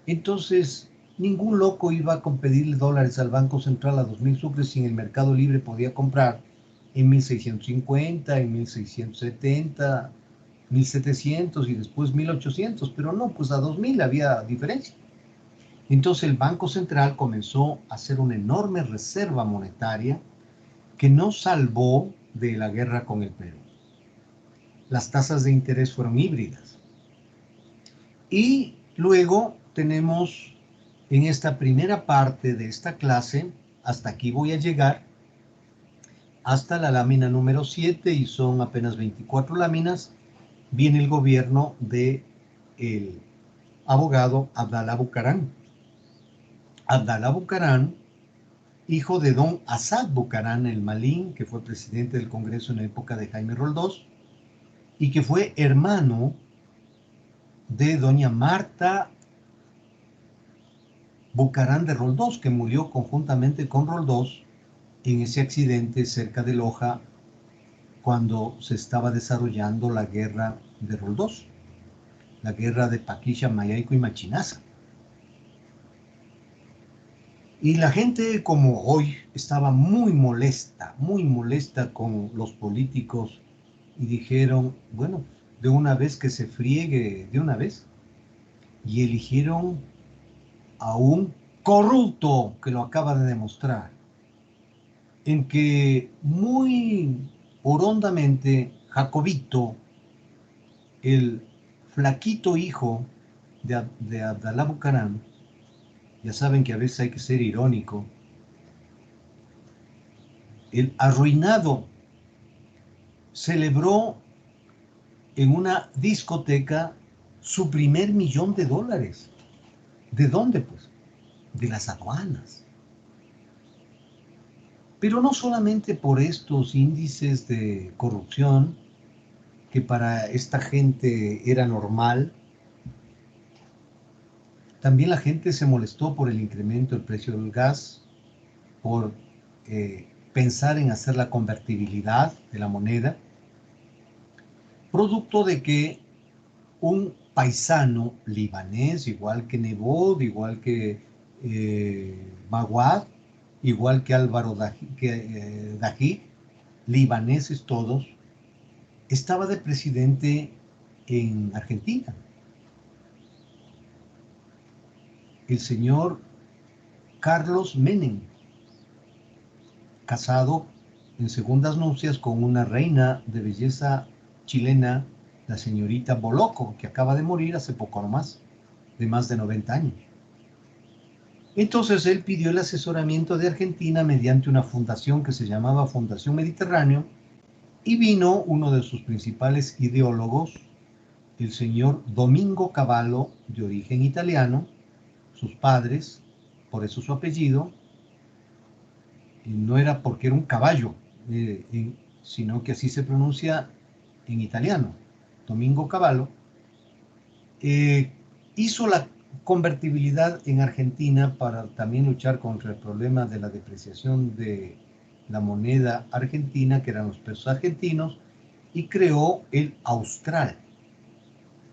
Speaker 1: Entonces ningún loco iba a pedirle dólares al Banco Central a 2.000 sucres si en el mercado libre podía comprar en 1.650, en 1.670, 1.700 y después 1.800, pero no, pues a 2.000 había diferencia. Entonces el Banco Central comenzó a hacer una enorme reserva monetaria que nos salvó de la guerra con el Perú. Las tasas de interés fueron híbridas. Y luego tenemos en esta primera parte de esta clase, hasta aquí voy a llegar, hasta la lámina número 7, y son apenas 24 láminas, viene el gobierno del abogado Abdalá Bucarán. Abdalá Bucarán, hijo de don Asad Bucarán el Malín, que fue presidente del Congreso en la época de Jaime Roldós, y que fue hermano de doña Marta Bucarán de Roldós, que murió conjuntamente con Roldós en ese accidente cerca de Loja cuando se estaba desarrollando la guerra de Roldós, la guerra de Paquilla, Mayaycu y Machinaza. Y la gente, como hoy, estaba muy molesta con los políticos, y dijeron, bueno, de una vez que se friegue, de una vez. Y eligieron a un corrupto que lo acaba de demostrar, en que muy hondamente Jacobito, el flaquito hijo de Abdalá Bucarán, ya saben que a veces hay que ser irónico, el arruinado celebró en una discoteca su primer $1.000.000. ¿De dónde, pues? De las aduanas. Pero no solamente por estos índices de corrupción, que para esta gente era normal, también la gente se molestó por el incremento del precio del gas, por pensar en hacer la convertibilidad de la moneda, producto de que un paisano libanés, igual que Nebot, igual que Maguad, igual que Álvaro Dají, libaneses todos, estaba de presidente en Argentina. El señor Carlos Menem, casado en segundas nupcias con una reina de belleza chilena, la señorita Boloco, que acaba de morir hace poco nomás, de más de 90 años. Entonces él pidió el asesoramiento de Argentina mediante una fundación que se llamaba Fundación Mediterráneo, y vino uno de sus principales ideólogos, el señor Domingo Cavallo, de origen italiano, sus padres, por eso su apellido, y no era porque era un caballo, sino que así se pronuncia en italiano, Domingo Cavallo, hizo la convertibilidad en Argentina para también luchar contra el problema de la depreciación de la moneda argentina, que eran los pesos argentinos, y creó el austral,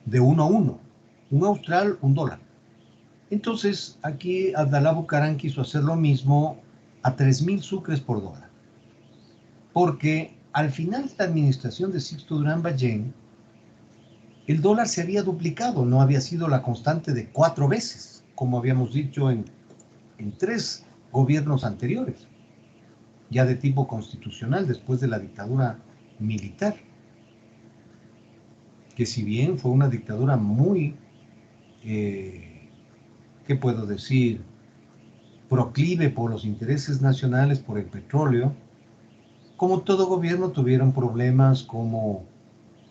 Speaker 1: de 1 a 1. Un austral, un dólar. Entonces, aquí Abdalá Bucaram quiso hacer lo mismo a 3.000 sucres por dólar. Porque al final de la administración de Sixto Durán Ballén, el dólar se había duplicado, no había sido la constante de 4 veces, como habíamos dicho en 3 gobiernos anteriores, ya de tipo constitucional, después de la dictadura militar, que si bien fue una dictadura muy, ¿qué puedo decir?, proclive por los intereses nacionales, por el petróleo, como todo gobierno tuvieron problemas como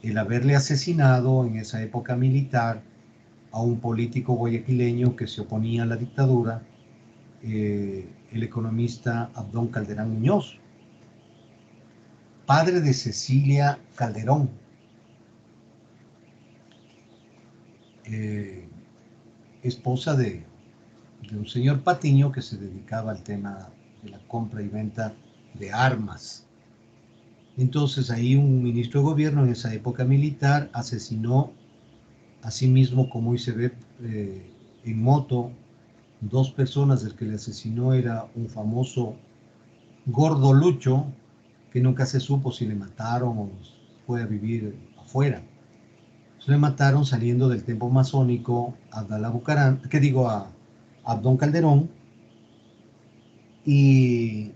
Speaker 1: el haberle asesinado en esa época militar a un político guayaquileño que se oponía a la dictadura, el economista Abdón Calderón Muñoz, padre de Cecilia Calderón, esposa de un señor Patiño que se dedicaba al tema de la compra y venta de armas. Entonces ahí un ministro de gobierno en esa época militar asesinó, así mismo como hoy se ve en moto, 2 personas. El que le asesinó era un famoso gordo Lucho, que nunca se supo si le mataron o fue a vivir afuera. Le mataron saliendo del templo masónico a Abdalá Bucaram, a Abdón Calderón, y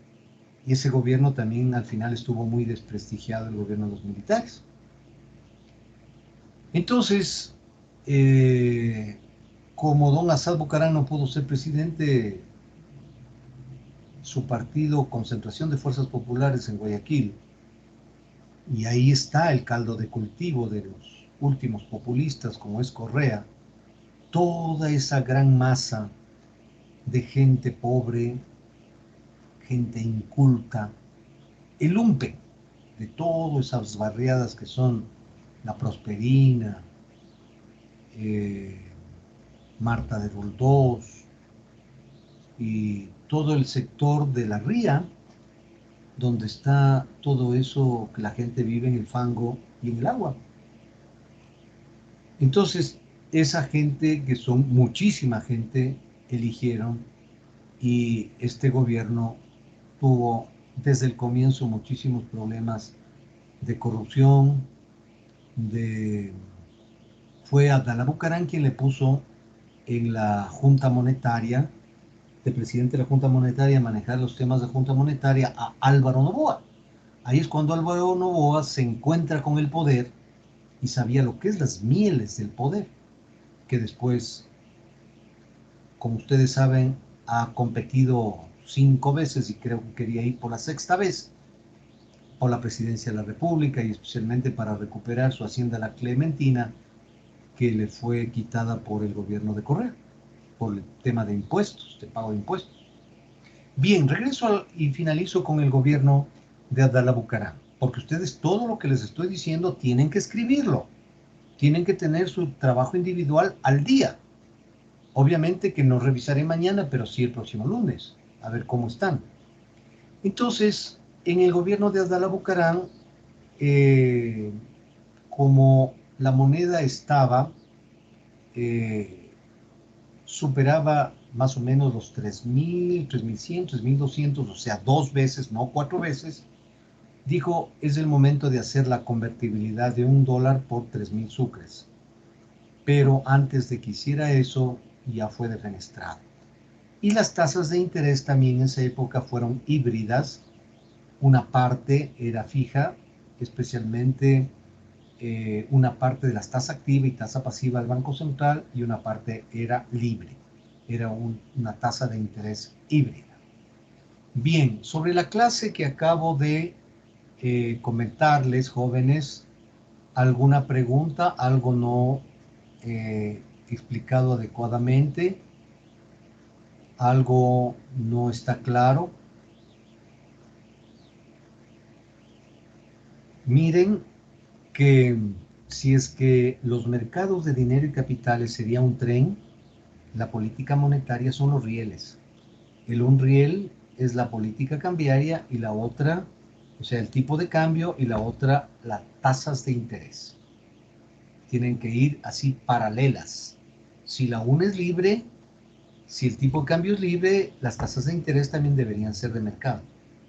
Speaker 1: ese gobierno también al final estuvo muy desprestigiado, el gobierno de los militares. Entonces, como don Assad Bucaram no pudo ser presidente, su partido, Concentración de Fuerzas Populares en Guayaquil, y ahí está el caldo de cultivo de los últimos populistas como es Correa, toda esa gran masa de gente pobre, gente inculta, el lumpen de todas esas barriadas que son La Prosperina, Marta de Roldós y todo el sector de la Ría, donde está todo eso que la gente vive en el fango y en el agua. Entonces, esa gente, que son muchísima gente, eligieron, y este gobierno tuvo desde el comienzo muchísimos problemas de corrupción. Fue Abdalá Bucaram quien le puso en la Junta Monetaria, de presidente de la Junta Monetaria, a manejar los temas de Junta Monetaria, a Álvaro Noboa. Ahí es cuando Álvaro Noboa se encuentra con el poder y sabía lo que es las mieles del poder, que después, como ustedes saben, ha competido 5 veces y creo que quería ir por la 6ª vez por la presidencia de la República, y especialmente para recuperar su hacienda La Clementina, que le fue quitada por el gobierno de Correa, por el tema de impuestos, de pago de impuestos. Bien, regreso y finalizo con el gobierno de Abdalá Bucaram, porque ustedes todo lo que les estoy diciendo tienen que escribirlo, tienen que tener su trabajo individual al día. Obviamente que no revisaré mañana, pero sí el próximo lunes, a ver cómo están. Entonces, en el gobierno de Abdalá Bucaram, como la moneda estaba, superaba más o menos los 3.000, 3.100, 3.200, o sea, 2 veces, no 4 veces, dijo, es el momento de hacer la convertibilidad de $1 por 3.000 sucres. Pero antes de que hiciera eso, ya fue defenestrado. Y las tasas de interés también en esa época fueron híbridas. Una parte era fija, especialmente una parte de las tasas activa y tasa pasiva del Banco Central, y una parte era libre. Era una tasa de interés híbrida. Bien, sobre la clase que acabo de comentarles, jóvenes, ¿alguna pregunta? ¿Algo no explicado adecuadamente? ¿Algo no está claro? Miren que si es que los mercados de dinero y capitales sería un tren, la política monetaria son los rieles. Un riel es la política cambiaria y la otra, o sea, el tipo de cambio, y la otra, las tasas de interés. Tienen que ir así paralelas. Si la una es libre, si el tipo de cambio es libre, las tasas de interés también deberían ser de mercado,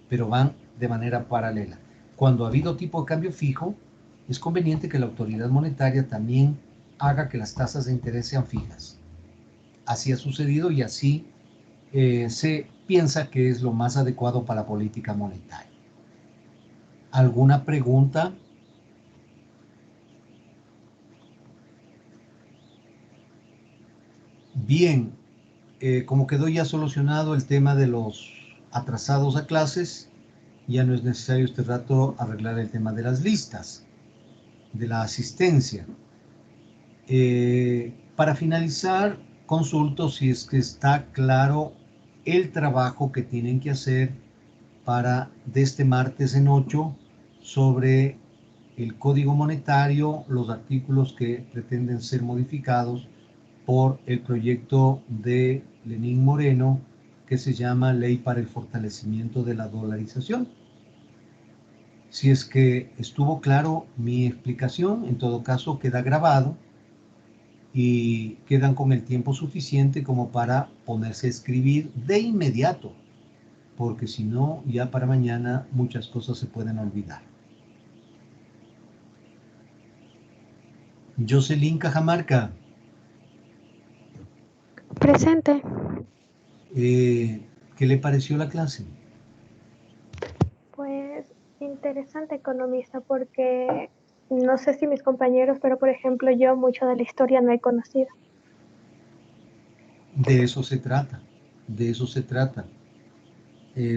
Speaker 1: pero van de manera paralela. Cuando ha habido tipo de cambio fijo, es conveniente que la autoridad monetaria también haga que las tasas de interés sean fijas. Así ha sucedido y así se piensa que es lo más adecuado para la política monetaria. ¿Alguna pregunta? Bien, como quedó ya solucionado el tema de los atrasados a clases, ya no es necesario este rato arreglar el tema de las listas, de la asistencia. Para finalizar, consulto si es que está claro el trabajo que tienen que hacer para de este martes en 8 sobre el código monetario, los artículos que pretenden ser modificados por el proyecto de Lenín Moreno que se llama Ley para el Fortalecimiento de la Dolarización. Si es que estuvo claro mi explicación, en todo caso queda grabado y quedan con el tiempo suficiente como para ponerse a escribir de inmediato, porque si no, ya para mañana muchas cosas se pueden olvidar. Jocelyn Cajamarca.
Speaker 2: Presente.
Speaker 1: ¿Qué le pareció la clase?
Speaker 2: Pues interesante, economista, porque no sé si mis compañeros, pero por ejemplo yo mucho de la historia no he conocido.
Speaker 1: De eso se trata, de eso se trata.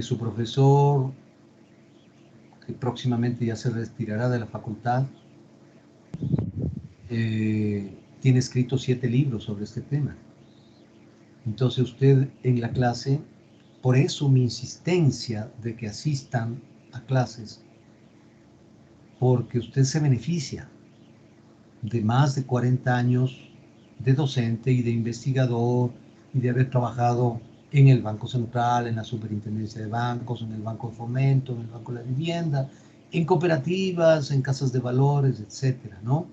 Speaker 1: Su profesor, que próximamente ya se retirará de la facultad, tiene escritos 7 libros sobre este tema. Entonces usted en la clase, por eso mi insistencia de que asistan a clases, porque usted se beneficia de más de 40 años de docente y de investigador y de haber trabajado en el Banco Central, en la Superintendencia de Bancos, en el Banco de Fomento, en el Banco de la Vivienda, en cooperativas, en casas de valores, etcétera, ¿no?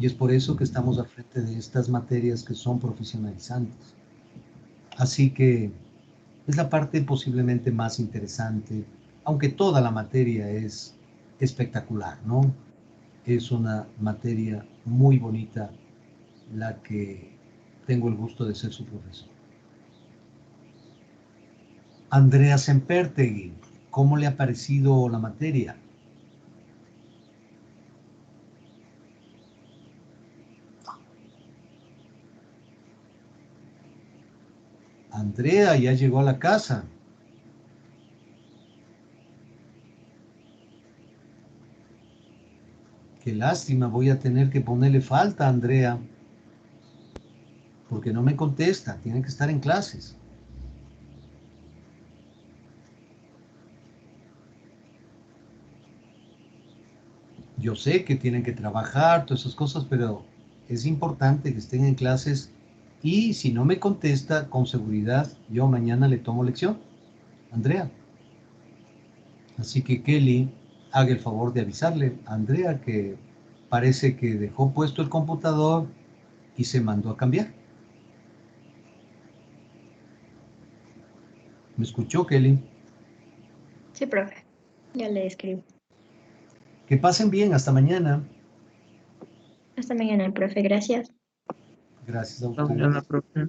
Speaker 1: Y es por eso que estamos al frente de estas materias que son profesionalizantes. Así que es la parte posiblemente más interesante, aunque toda la materia es espectacular, ¿no? Es una materia muy bonita la que tengo el gusto de ser su profesor. Andrea Sempertegui, ¿cómo le ha parecido la materia? Andrea ya llegó a la casa. Qué lástima, voy a tener que ponerle falta a Andrea, porque no me contesta, tiene que estar en clases. Yo sé que tienen que trabajar, todas esas cosas, pero es importante que estén en clases y si no me contesta, con seguridad, yo mañana le tomo lección. Andrea. Así que Kelly, haga el favor de avisarle a Andrea que parece que dejó puesto el computador y se mandó a cambiar. ¿Me escuchó, Kelly?
Speaker 10: Sí, profe. Ya le escribo.
Speaker 1: Que pasen bien, hasta mañana.
Speaker 10: Hasta mañana, profe. Gracias.
Speaker 1: Gracias a
Speaker 6: Hasta
Speaker 1: ustedes.
Speaker 6: mañana, profe.